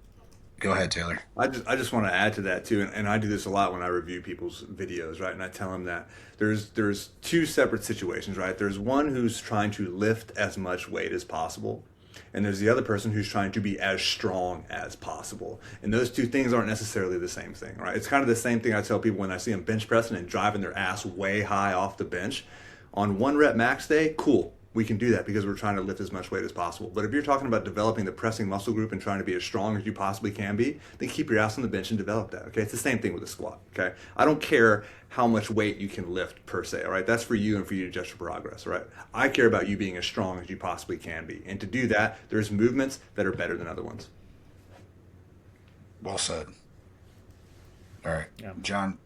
Go ahead, Taylor. I just want to add to that too, and I do this a lot when I review people's videos, right? And I tell them that there's two separate situations, right? There's one who's trying to lift as much weight as possible, and there's the other person who's trying to be as strong as possible. And those two things aren't necessarily the same thing, right? It's kind of the same thing I tell people when I see them bench pressing and driving their ass way high off the bench. On 1 rep max day, cool. We can do that because we're trying to lift as much weight as possible. But if you're talking about developing the pressing muscle group and trying to be as strong as you possibly can be, then keep your ass on the bench and develop that, okay? It's the same thing with a squat, okay? I don't care how much weight you can lift per se, all right? That's for you and for you to judge your progress, all right? I care about you being as strong as you possibly can be. And to do that, there's movements that are better than other ones. Well said. All right, Yeah. John,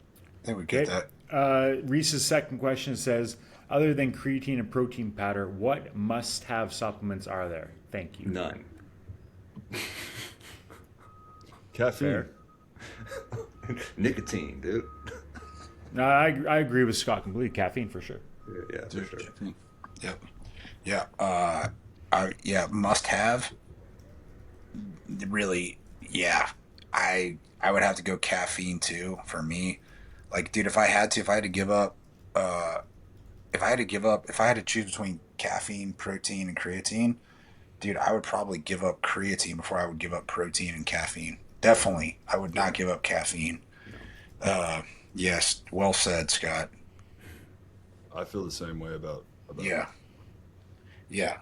I think we get Okay. that. Reese's second question says, other than creatine and protein powder, what must-have supplements are there? Thank you. None. Caffeine. Fair. Nicotine, dude. No, I agree with Scott completely. Caffeine for sure. Yeah, for Dude, sure. caffeine. Yep. Yeah. Yeah. Must have. Really. Yeah. I would have to go caffeine too for me. Like, dude, if I had to give up, uh, if I had to choose between caffeine, protein, and creatine, dude, I would probably give up creatine before I would give up protein and caffeine. Definitely, I would Yeah. not give up caffeine. No. Uh, yes, well said, Scott. I feel the same way about Yeah, yeah.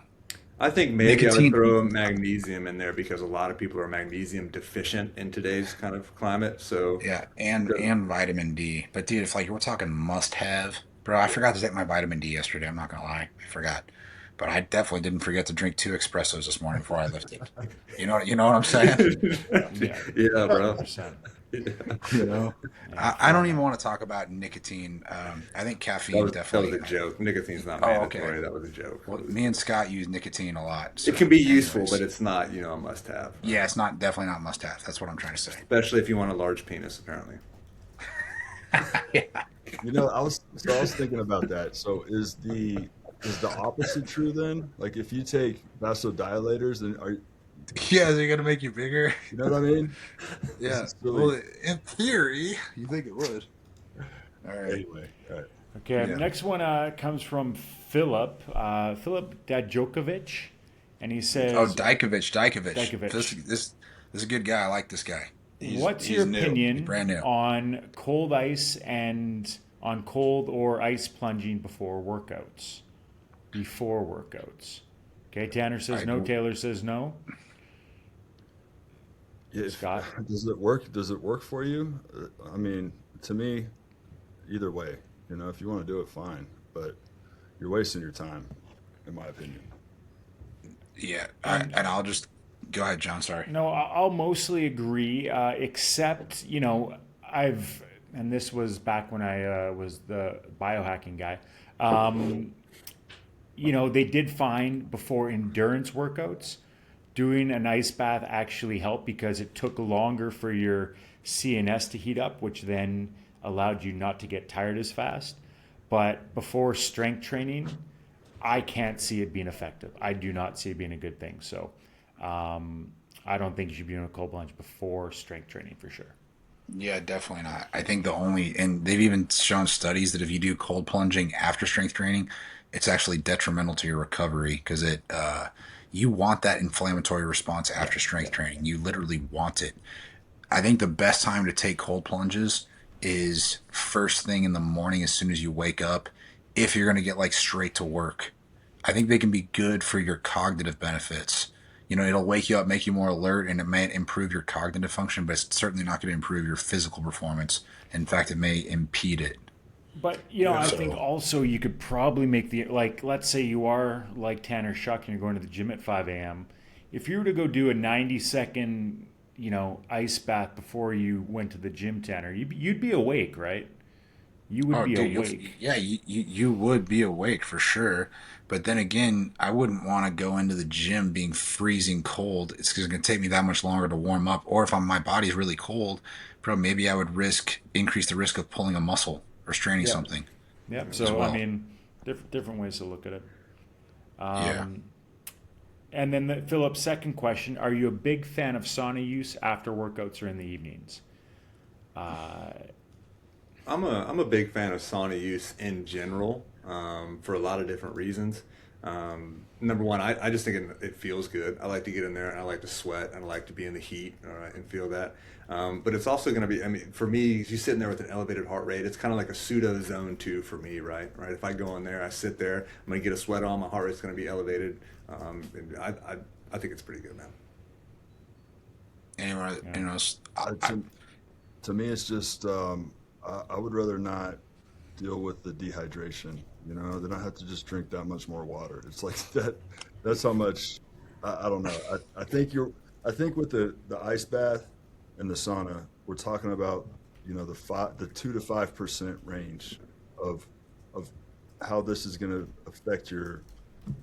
I think maybe I would Nicotine. throw magnesium in there because a lot of people are magnesium deficient in today's kind of climate. So, Yeah, and vitamin D. But dude, if like we're talking must have, bro, I forgot to take my vitamin D yesterday. I'm not gonna lie, I forgot. But I definitely didn't forget to drink 2 espressos this morning before I lifted. You know what I'm saying? Yeah, yeah, bro. 100%. Yeah. You know, Yeah, I fair don't even enough. want to talk about nicotine. I think That caffeine was definitely. a joke. Nicotine's not Oh, okay. mandatory. That was a joke. Well, me and Scott use nicotine a lot. It So, can be useful, but anyways, it's not, a must-have. yeah, it's not definitely not must have. That's what I'm trying to say. Especially if you want a large penis, apparently. Yeah. I was thinking about that. So is the opposite true then? Like if you take vasodilators, then Yeah, they're gonna make you bigger. you know what I mean? This Yeah. is Well, really in theory, you think it would. All right. anyway. All right. Okay, Yeah. next one comes from Philip. Philip Dajokovic, and he Oh, says, Dajkovic. This Dajkovic, this is a good guy. I like this guy. what's He's your new. He's opinion brand new. on cold ice and on cold or ice plunging before workouts? Before workouts. Okay, Tanner says no. Taylor says no. Yeah, Scott? does it work? Does it work for you? I mean, to me, either way. If you want to do it, fine. But you're wasting your time, in my opinion. Yeah. And And I'll just go ahead, John. Sorry. no, I'll mostly agree, except, and this was back when I was the biohacking guy. Um, they did find before endurance workouts, doing an ice bath actually helped because it took longer for your CNS to heat up, which then allowed you not to get tired as fast. But before strength training, I can't see it being effective. I do not see it being a good thing. So I don't think you should be doing a cold plunge before strength training for sure. Yeah, definitely not. I think and they've even shown studies that if you do cold plunging after strength training, it's actually detrimental to your recovery because you want that inflammatory response after strength training. You literally want it. I think the best time to take cold plunges is first thing in the morning as soon as you wake up if you're going to get like straight to work. I think they can be good for your cognitive benefits. It'll wake you up, make you more alert, and it may improve your cognitive function, but it's certainly not going to improve your physical performance. In fact, it may impede it. But I think So also you could probably make let's say you are like Tanner Shuck and you're going to the gym at 5 a.m. If you were to go do a 90-second, ice bath before you went to the gym, Tanner, you'd be awake, right? You would Oh, be dude, awake. you would be awake for sure. But then again, I wouldn't want to go into the gym being freezing cold. It's going to take me that much longer to warm up. Or if my body's really cold, bro, maybe I would increase the risk of pulling a muscle or straining Yep. something Yep. as So I well. mean, different ways to look at it. Yeah. Um, and then Philip's second question: are you a big fan of sauna use after workouts or in the evenings? Uh, I'm a big fan of sauna use in general for a lot of different reasons. Number one, I just think it feels good. I like to get in there and I like to sweat and I like to be in the heat and feel that. But it's also going to be, I mean, for me, you sitting there with an elevated heart rate, it's kind of like a pseudo zone two for me, right? Right. If I go in there, I sit there, I'm going to get a sweat on, my heart rate's going to be elevated. And I think it's pretty good, man. Anyway, yeah. to, to me, it's just I would rather not deal with the dehydration. Then I have to just drink that much more water. It's like that. That's how much. I don't know. I think I think with the ice bath and the sauna, we're talking about the 2 to 5% range of of how this is going to affect your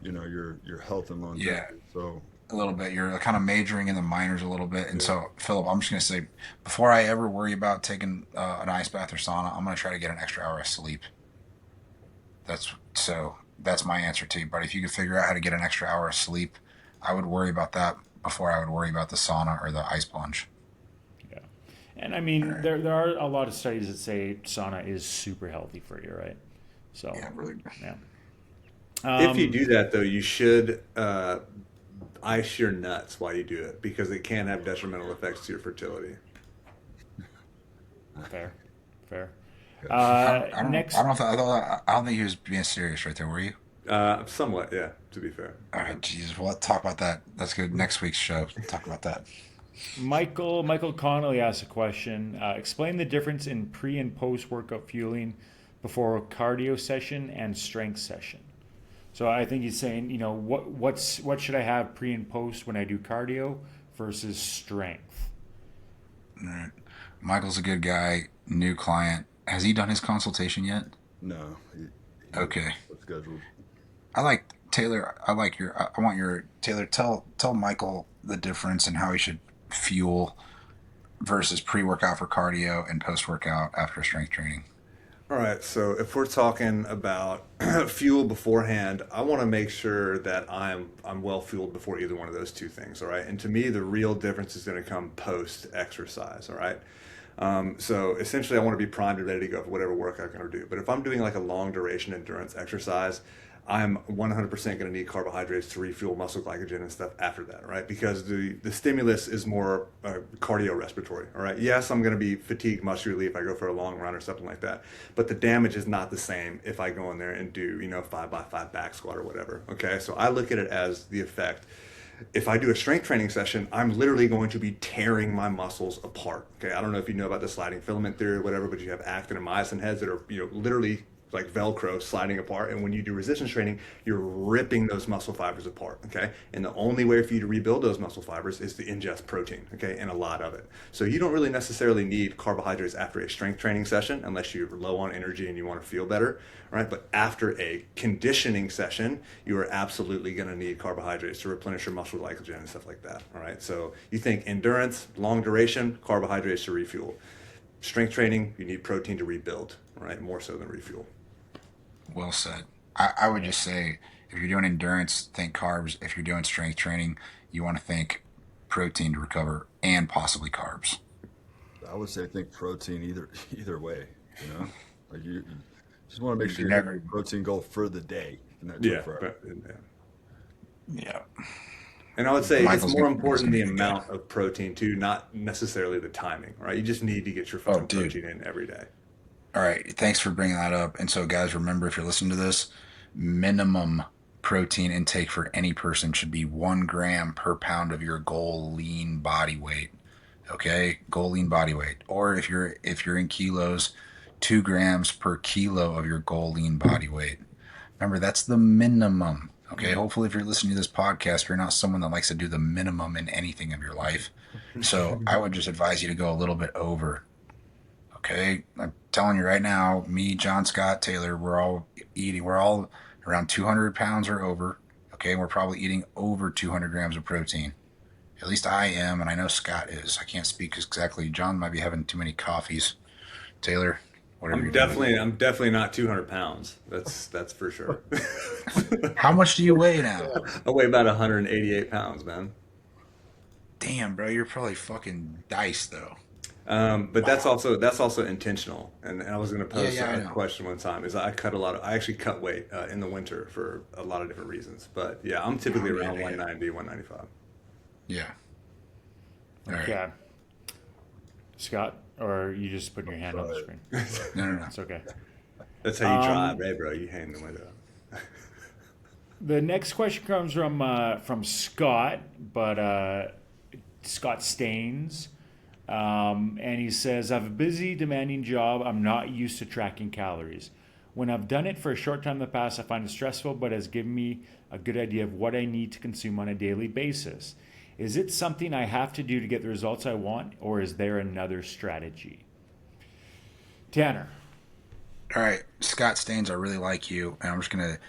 your health and yeah. longevity. So a little bit. You're kind of majoring in the minors a little bit. And so, Philip, I'm just going to say, before I ever worry about taking an ice bath or sauna, I'm going to try to get an extra hour of sleep. That's my answer to you. But if you could figure out how to get an extra hour of sleep, I would worry about that before I would worry about the sauna or the ice plunge. Yeah. And I mean, there are a lot of studies that say sauna is super healthy for you, right? So, Yeah, really. yeah. If you do that, though, you should ice your nuts while you do it because it can have detrimental effects to your fertility. Fair. Fair. I Next. don't know if I don't think he was being serious right there. Were you? Somewhat, yeah, to be fair. All right, Jesus. Well, let's talk about that. That's good. Next week's show. Talk about that. Michael Connolly asked a question. Explain the difference in pre and post workout fueling before a cardio session and strength session. So I think he's saying, what should I have pre and post when I do cardio versus strength? All right. Michael's a good guy. New client. Has he done his consultation yet? No. Okay. Scheduled. I like Taylor. I want your Taylor. Tell Michael the difference in how he should fuel versus pre-workout for cardio and post-workout after strength training. All right, so if we're talking about fuel beforehand, I want to make sure that I'm well fueled before either one of those two things. All right, and to me, the real difference is going to come post exercise. All right. So essentially, I want to be primed and ready to go for whatever work I'm going to do. But if I'm doing like a long duration endurance exercise, I'm 100% going to need carbohydrates to refuel muscle glycogen and stuff after that, right? Because the stimulus is more cardiorespiratory, all right? Yes, I'm going to be fatigued muscularly if I go for a long run or something like that, but the damage is not the same if I go in there and do, 5x5 back squat or whatever, okay? So I look at it as the effect. If I do a strength training session, I'm literally going to be tearing my muscles apart, okay? I don't know if you know about the sliding filament theory or whatever, but you have actin and myosin heads that are, literally like Velcro sliding apart. And when you do resistance training, you're ripping those muscle fibers apart, okay? And the only way for you to rebuild those muscle fibers is to ingest protein, okay? And a lot of it. So you don't really necessarily need carbohydrates after a strength training session unless you're low on energy and you want to feel better, right? But after a conditioning session, you are absolutely going to need carbohydrates to replenish your muscle glycogen and stuff like that, all right? So you think endurance, long duration, carbohydrates to refuel. Strength training, you need protein to rebuild, right? More so than refuel. Well said. I would just say if you're doing endurance, think carbs. If you're doing strength training, you want to think protein to recover and possibly carbs. I would say think protein either way. Like you just want to make sure You you have never- your protein goal for the day. In that Yeah, 24 hours. Yeah. and I would say Michael's it's more gonna- important the he's gonna be amount of protein too, not necessarily the timing, right? You just need to get your fucking dude. protein in every day. All right. Thanks for bringing that up. And so, guys, remember if you're listening to this, minimum protein intake for any person should be 1 gram per pound of your goal lean body weight. Okay, goal lean body weight. Or if you're in kilos, 2 grams per kilo of your goal lean body weight. Remember, that's the minimum. Okay, hopefully, if you're listening to this podcast, you're not someone that likes to do the minimum in anything of your life. So I would just advise you to go a little bit over. Okay, I'm telling you right now, me, John, Scott, Taylor, we're all around 200 pounds or over. Okay, we're probably eating over 200 grams of protein. At least I am, and I know Scott is. I can't speak exactly. John might be having too many coffees. Taylor, whatever I'm you're doing. definitely not 200 pounds. That's for sure. How much do you weigh now? I weigh about 188 pounds, man. Damn, bro, you're probably fucking diced though. But that's also intentional. And I was going to pose Yeah, I a know. question one time. Is I actually cut weight in the winter for a lot of different reasons. But yeah, I'm typically Yeah, around yeah. 190, 195. Yeah. All right. Yeah. Scott, or you just putting your hand on the screen? No. It's okay. That's how you drive, right, bro? You hang the window. The next question comes from Scott, but Scott Staines. And he says, I have a busy, demanding job. I'm not used to tracking calories. When I've done it for a short time in the past, I find it stressful, but has given me a good idea of what I need to consume on a daily basis. Is it something I have to do to get the results I want, or is there another strategy? Tanner. All right, Scott Staines, I really like you, and I'm just gonna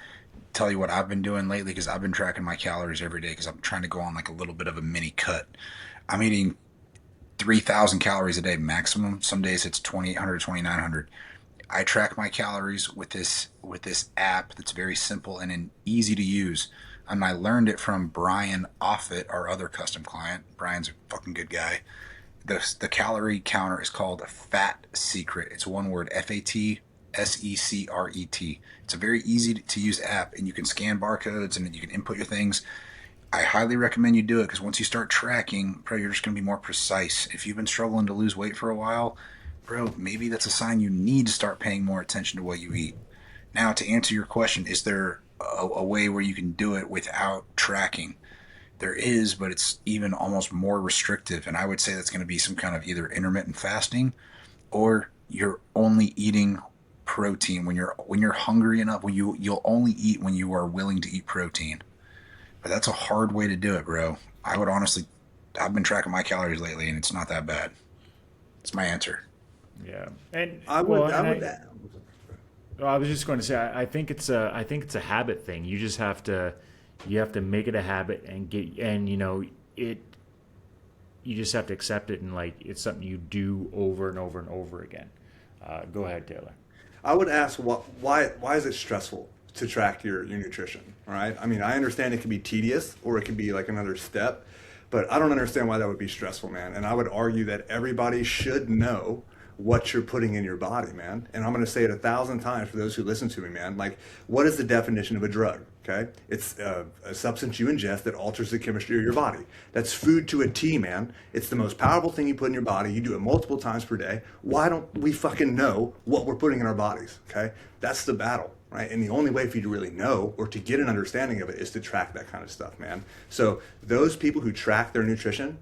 tell you what I've been doing lately because I've been tracking my calories every day because I'm trying to go on like a little bit of a mini cut. I'm eating 3,000 calories a day maximum. Some days it's 2,800, 2,900. I track my calories with this app that's very simple and easy to use. And I learned it from Brian Offit, our other custom client. Brian's a fucking good guy. The calorie counter is called Fat Secret. It's one word, FATSECRET. It's a very easy to use app, and you can scan barcodes and you can input your things. I highly recommend you do it because once you start tracking, bro, you're just going to be more precise. If you've been struggling to lose weight for a while, bro, maybe that's a sign you need to start paying more attention to what you eat. Now, to answer your question, is there a way where you can do it without tracking? There is, but it's even almost more restrictive. And I would say that's going to be some kind of either intermittent fasting or you're only eating protein when you're hungry enough. You'll only eat when you are willing to eat protein. But that's a hard way to do it, bro. I would honestly, I've been tracking my calories lately, and it's not that bad. It's my answer. Yeah, and I would, well, I and would. I was just going to say, I think it's a habit thing. You have to make it a habit and it. You just have to accept it and like it's something you do over and over and over again. Go ahead, Taylor. I would ask why is it stressful to track your nutrition? All right. I mean, I understand it can be tedious or it can be like another step, but I don't understand why that would be stressful, man. And I would argue that everybody should know what you're putting in your body, man. And I'm going to say it 1,000 times for those who listen to me, man. Like, what is the definition of a drug? Okay, it's a substance you ingest that alters the chemistry of your body. That's food to a T, man. It's the most powerful thing you put in your body. You do it multiple times per day. Why don't we fucking know what we're putting in our bodies? Okay, that's the battle, right? And the only way for you to really know or to get an understanding of it is to track that kind of stuff, man. So those people who track their nutrition,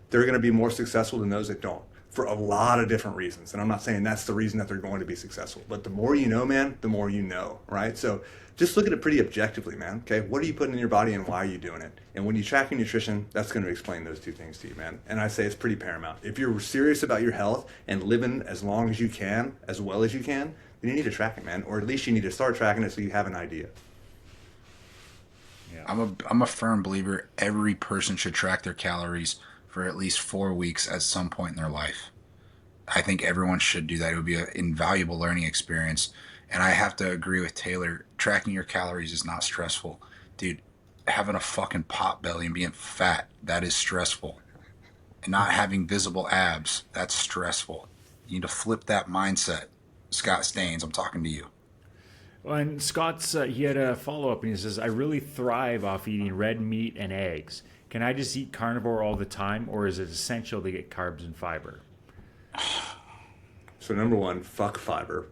they're going to be more successful than those that don't, for a lot of different reasons. And I'm not saying that's the reason that they're going to be successful, but the more you know, man, the more you know, right? So just look at it pretty objectively, man. Okay, what are you putting in your body and why are you doing it? And when you track your nutrition, that's going to explain those two things to you, man. And I say it's pretty paramount. If you're serious about your health and living as long as you can, as well as you can, then you need to track it, man. Or at least you need to start tracking it so you have an idea. Yeah. I'm a firm believer every person should track their calories for at least 4 weeks at some point in their life. I think everyone should do that. It would be an invaluable learning experience. And I have to agree with Taylor. Tracking your calories is not stressful. Dude, having a fucking pot belly and being fat, that is stressful. And not having visible abs, that's stressful. You need to flip that mindset. Scott Staines, I'm talking to you. Well, and Scott's he had a follow up and he says, "I really thrive off eating red meat and eggs. Can I just eat carnivore all the time, or is it essential to get carbs and fiber?" So number one, fuck fiber.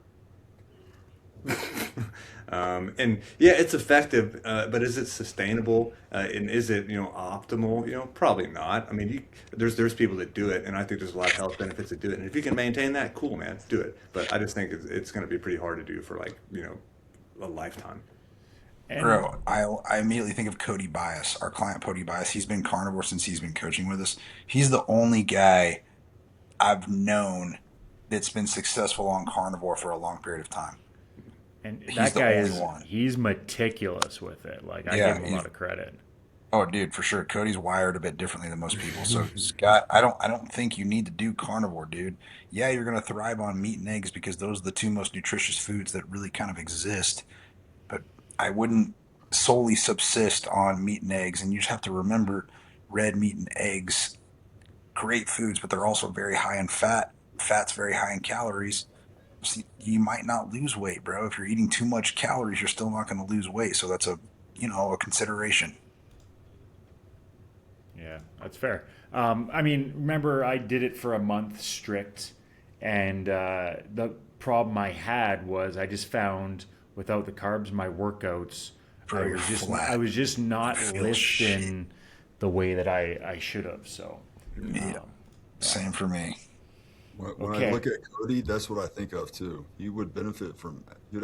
And yeah, it's effective, but is it sustainable? And is it optimal? Probably not. I mean, there's people that do it, and I think there's a lot of health benefits that do it. And if you can maintain that, cool, man, do it. But I just think it's going to be pretty hard to do for a lifetime. And Bro, I immediately think of Cody Bias, our client Cody Bias. He's been carnivore since he's been coaching with us. He's the only guy I've known that's been successful on carnivore for a long period of time. and He's that the guy only is one. he's meticulous with it. Like I Yeah, give him a lot of credit. oh, dude, for sure. Cody's wired a bit differently than most people. So, Scott, I don't think you need to do carnivore, dude. Yeah, you're gonna thrive on meat and eggs because those are the two most nutritious foods that really kind of exist. But I wouldn't solely subsist on meat and eggs. And you just have to remember, red meat and eggs, great foods, but they're also very high in fat. Fat's very high in calories. So you might not lose weight, bro. If you're eating too much calories, you're still not going to lose weight. So that's a consideration. Yeah, that's fair. I mean, remember I did it for a month strict, and the problem I had was I just found without the carbs, my workouts, Bro, you're flat. I was just not Feel shit. lifting the way that I should have. So, Yeah, same for me. When I okay, look at Cody, that's what I think of too. You'd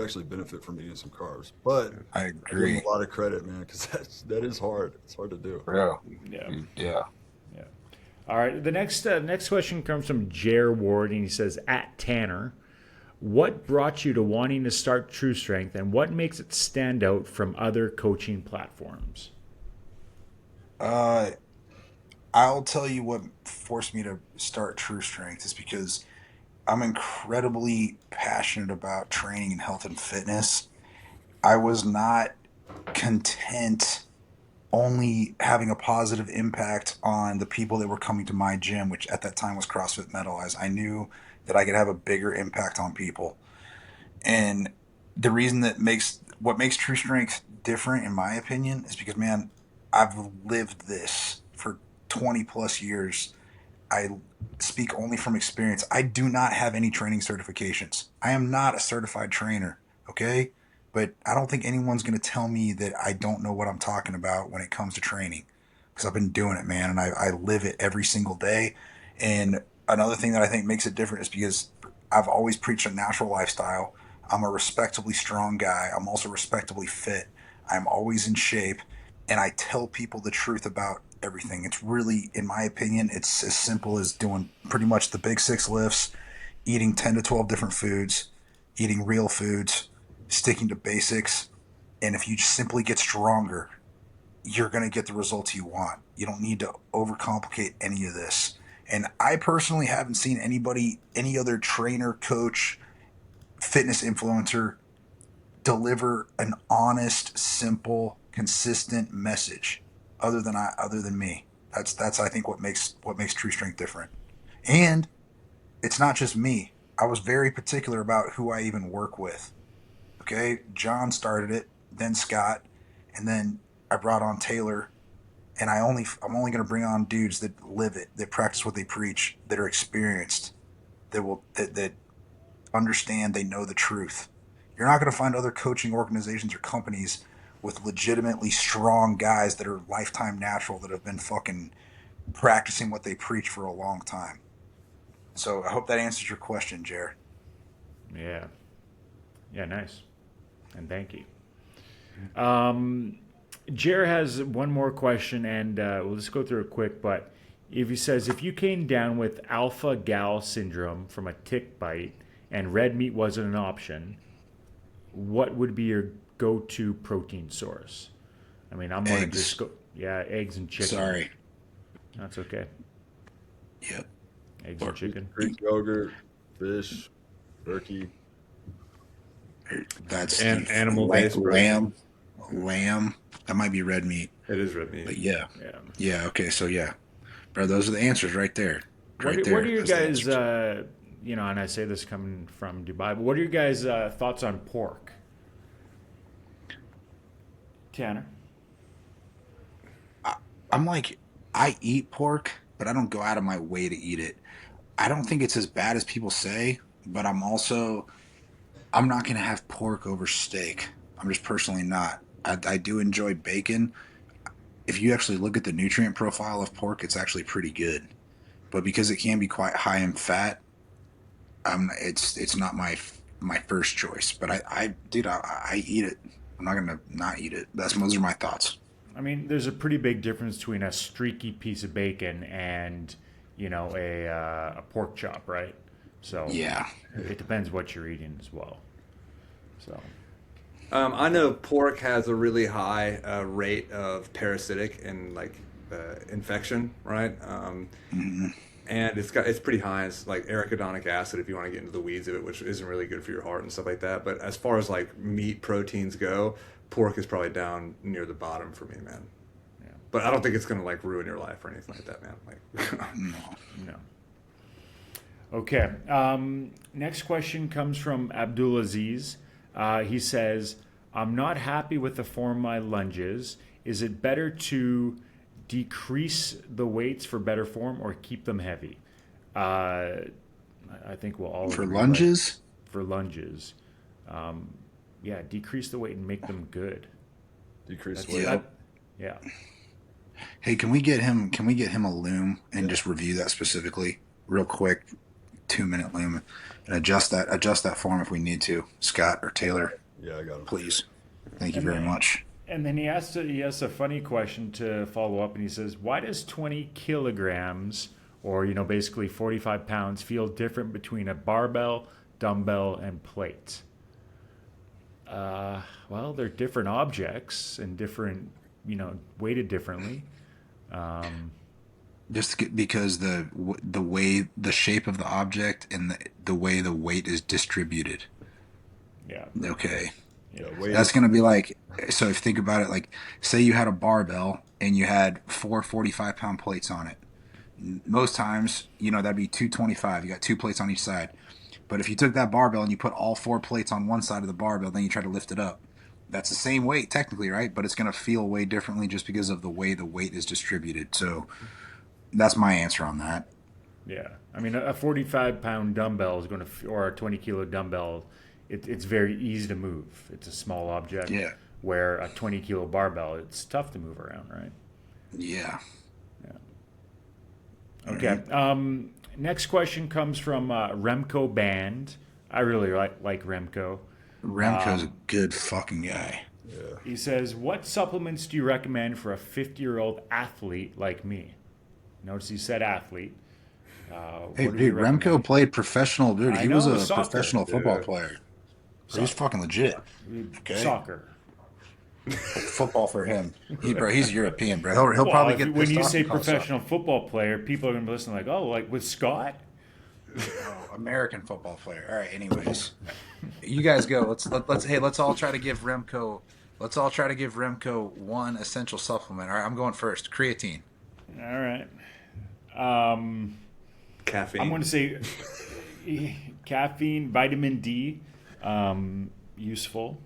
actually benefit from eating some carbs. But I I give him agree, a lot of credit, man, because that is hard. It's hard to do. bro. yeah, Yeah. yeah. All right. The next question comes from Jer Ward, and he says, "At Tanner, what brought you to wanting to start TrueStrength, and what makes it stand out from other coaching platforms? Uh, I'll tell you what forced me to start TrueStrength is because I'm incredibly passionate about training and health and fitness. I was not content only having a positive impact on the people that were coming to my gym, which at that time was CrossFit Metal, as I knew that I could have a bigger impact on people. And the reason that makes what makes True Strength different, in my opinion, is because, man, I've lived this for 20 plus years. I speak only from experience. I do not have any training certifications. I am not a certified trainer, okay? But I don't think anyone's going to tell me that I don't know what I'm talking about when it comes to training because I've been doing it, man, and I live it every single day. And another thing that I think makes it different is because I've always preached a natural lifestyle. I'm a respectably strong guy. I'm also respectably fit. I'm always in shape, and I tell people the truth about everything. It's really, in my opinion, it's as simple as doing pretty much the big six lifts, eating 10 to 12 different foods, eating real foods, sticking to basics. And if you just simply get stronger, you're going to get the results you want. You don't need to overcomplicate any of this. And I personally haven't seen anybody, any other trainer, coach, fitness influencer deliver an honest, simple, consistent message other than me. That's I think what makes True Strength different. And it's not just me. I was very particular about who I even work with. Okay, John started it, then Scott, and then I brought on Taylor. And I'm only going to bring on dudes that live it, that practice what they preach, that are experienced, that understand, they know the truth. You're not going to find other coaching organizations or companies with legitimately strong guys that are lifetime natural that have been fucking practicing what they preach for a long time. So I hope that answers your question, Jer. Yeah. Yeah, nice. And thank you. Jer has one more question, and we'll just go through it quick. But if he says, if you came down with alpha gal syndrome from a tick bite and red meat wasn't an option, what would be your go-to protein source? I mean, I'm going to just go, yeah, eggs and chicken. Sorry. That's okay. Yep. Eggs and chicken. Greek yogurt, fish, turkey. That's animal-based lamb. Lamb. That might be red meat. It is red meat. But yeah. Yeah. Yeah. Okay. So yeah, bro, those are the answers right there. What are your guys? And I say this coming from Dubai, but what are your guys' thoughts on pork? Tanner. I'm like, I eat pork, but I don't go out of my way to eat it. I don't think it's as bad as people say, but I'm not going to have pork over steak. I'm just personally not. I do enjoy bacon. If you actually look at the nutrient profile of pork, it's actually pretty good. But because it can be quite high in fat, it's not my first choice. But I eat it. I'm not going to not eat it. Those are my thoughts. I mean, there's a pretty big difference between a streaky piece of bacon and, a pork chop, right? So Yeah. it depends what you're eating as well. So I know pork has a really high rate of parasitic and infection, right? And it's pretty high. It's like arachidonic acid if you want to get into the weeds of it, which isn't really good for your heart and stuff like that. But as far as like meat proteins go, pork is probably down near the bottom for me, man. Yeah. But I don't think it's gonna like ruin your life or anything like that, man. Like no. Okay. Next question comes from Abdulaziz. He says, I'm not happy with the form of my lunges. Is it better to decrease the weights for better form or keep them heavy? I think we'll all For agree, lunges? for lunges. Decrease the weight and make them good. Decrease That's weight. that- yeah. Hey, can we get him a loom and just review that specifically real quick? 2-minute loom and adjust that form if we need to. Scott or Taylor, Yeah, I got him. please. Thank you very much. And then he asks a funny question to follow up, and he says, why does 20 kilograms, or basically 45 pounds, feel different between a barbell, dumbbell, and plate? Well, they're different objects and different, weighted differently. Because the way the shape of the object and the way the weight is distributed. Yeah. Okay. Yeah, That's going to be like, so if you think about it, like say you had a barbell and you had 45-pound plates on it. Most times, that'd be 225. You got 2 plates on each side. But if you took that barbell and you put all 4 plates on one side of the barbell, then you try to lift it up. That's the same weight technically, right? But it's going to feel way differently just because of the way the weight is distributed. So that's my answer on that. Yeah. I mean, a 45-pound dumbbell is going to, or a 20-kilo dumbbell, it's very easy to move. It's a small object. Yeah. Where a 20-kilo barbell, it's tough to move around, right? Yeah. Okay. Next question comes from Remco Band. I really like Remco. Remco's a good fucking guy. Yeah. He says, "What supplements do you recommend for a 50-year-old athlete like me?" Notice he said athlete. Hey, What do you dude, recommend? Remco played professional, dude. I He was know, a soccer. professional football Yeah. player. So he's fucking legit. Okay. Soccer. Football for him. He's European, bro. He'll Well, probably get when pissed you off say and call us out. professional football player, people are going to be listening like, oh, like with Scott? Oh, American football player. All right. Anyways, you guys go. Let's all try to give Remco. Let's all try to give Remco one essential supplement. All right. I'm going first. Creatine. All right. Caffeine. I'm going to say caffeine, vitamin D, useful.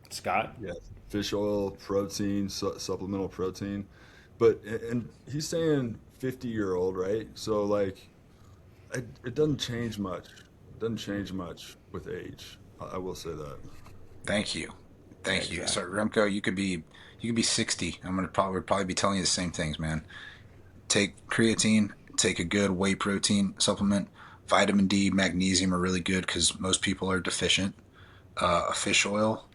Scott? Yeah, fish oil, protein, supplemental protein. But and he's saying 50-year-old, right? So like, it doesn't change much. It doesn't change much with age. I will say that. Thank you. So Remco, you could be 60. I'm gonna probably be telling you the same things, man. Take creatine. Take a good whey protein supplement. Vitamin D, magnesium are really good because most people are deficient. A fish oil.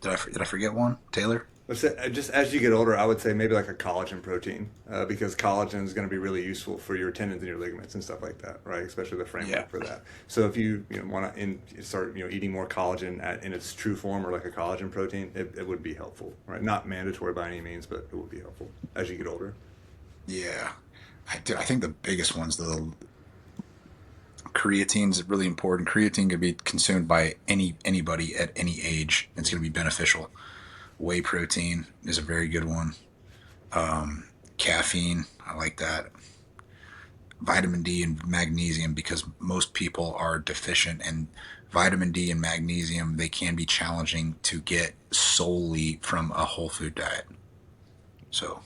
Did I forget one, Taylor? Let's say, just as you get older, I would say maybe like a collagen protein, because collagen is going to be really useful for your tendons and your ligaments and stuff like that, right? Especially the framework for that. So if you want to start eating more collagen in its true form, or like a collagen protein, it would be helpful, right? Not mandatory by any means, but it would be helpful as you get older. Yeah, I think the biggest ones, the creatine is really important. Creatine can be consumed by anybody at any age. It's going to be beneficial. Whey protein is a very good one. Caffeine, I like that. Vitamin D and magnesium, because most people are deficient, and vitamin D and magnesium, they can be challenging to get solely from a whole food diet. So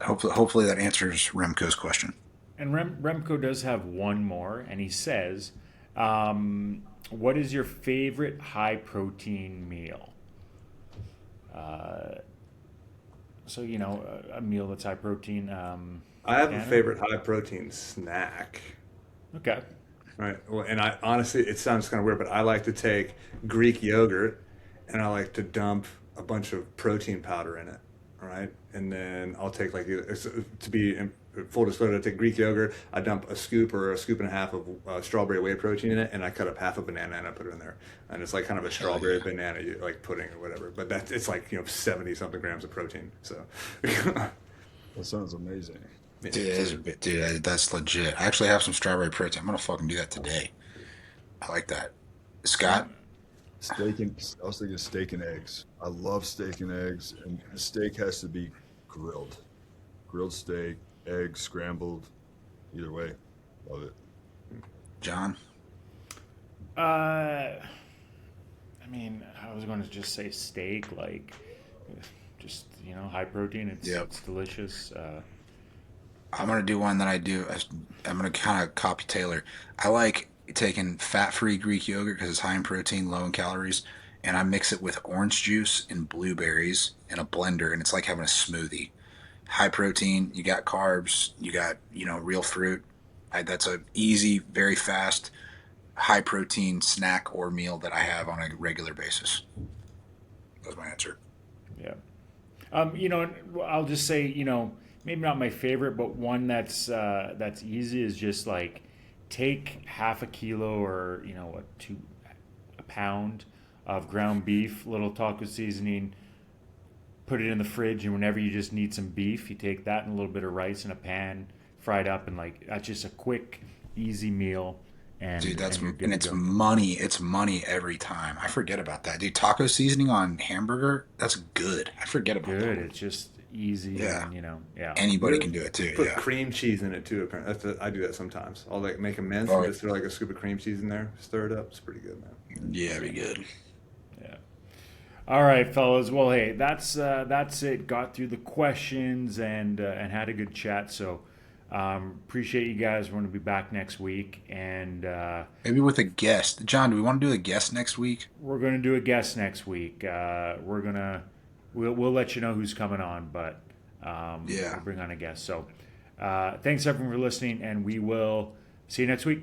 hopefully that answers Remco's question. And Remco does have one more, and he says, what is your favorite high-protein meal? So, a meal that's high-protein. I have a Tanner? favorite high protein snack. Okay. Right. Well, and I honestly, it sounds kind of weird, but I like to take Greek yogurt and I like to dump a bunch of protein powder in it. Right. And then I'll take to be in full disclosure, I take Greek yogurt, I dump a scoop or a scoop and a half of strawberry whey protein in it, and I cut up half a banana and I put it in there. And it's like kind of a strawberry banana like pudding or whatever. But it's like 70 something grams of protein. So That sounds amazing. Dude, that's legit. I actually have some strawberry protein. I'm gonna fucking do that today. I like that. Scott? I was thinking steak and eggs. I love steak and eggs, and the steak has to be grilled. Grilled steak, eggs, scrambled, either way. Love it. John? I was going to just say steak, just, high protein. It's delicious. I'm gonna do one that I do. I'm gonna kind of copy Taylor. I like taking fat-free Greek yogurt because it's high in protein, low in calories, and I mix it with orange juice and blueberries in a blender, and it's like having a smoothie. High protein, you got carbs, you got real fruit. That's a easy, very fast, high protein snack or meal that I have on a regular basis. That's my answer. Yeah. I'll just say, maybe not my favorite, but one that's easy is just like take half a kilo or a pound of ground beef, little taco seasoning, put it in the fridge, and whenever you just need some beef, you take that and a little bit of rice in a pan, fried up, and like that's just a quick, easy meal. Dude, And you're good and to it's go. money. It's money every time. I forget about that, dude. Taco seasoning on hamburger, that's good. I forget about that Good. one. It's just easy, Yeah, and yeah. anybody can do it too. Put Yeah. cream cheese in it too. Apparently, I do that sometimes. I'll like make a mince and Oh, just throw like a scoop of cream cheese in there, stir it up. It's pretty good, man. yeah, be good. Yeah. All right, fellas. Well, hey, that's it. Got through the questions and had a good chat. So appreciate you guys. We're going to be back next week, and Maybe with a guest. John, do we want to do a guest next week? we're going to do a guest next week. We'll let you know who's coming on, but Yeah. we'll bring on a guest. So thanks everyone for listening, and we will see you next week.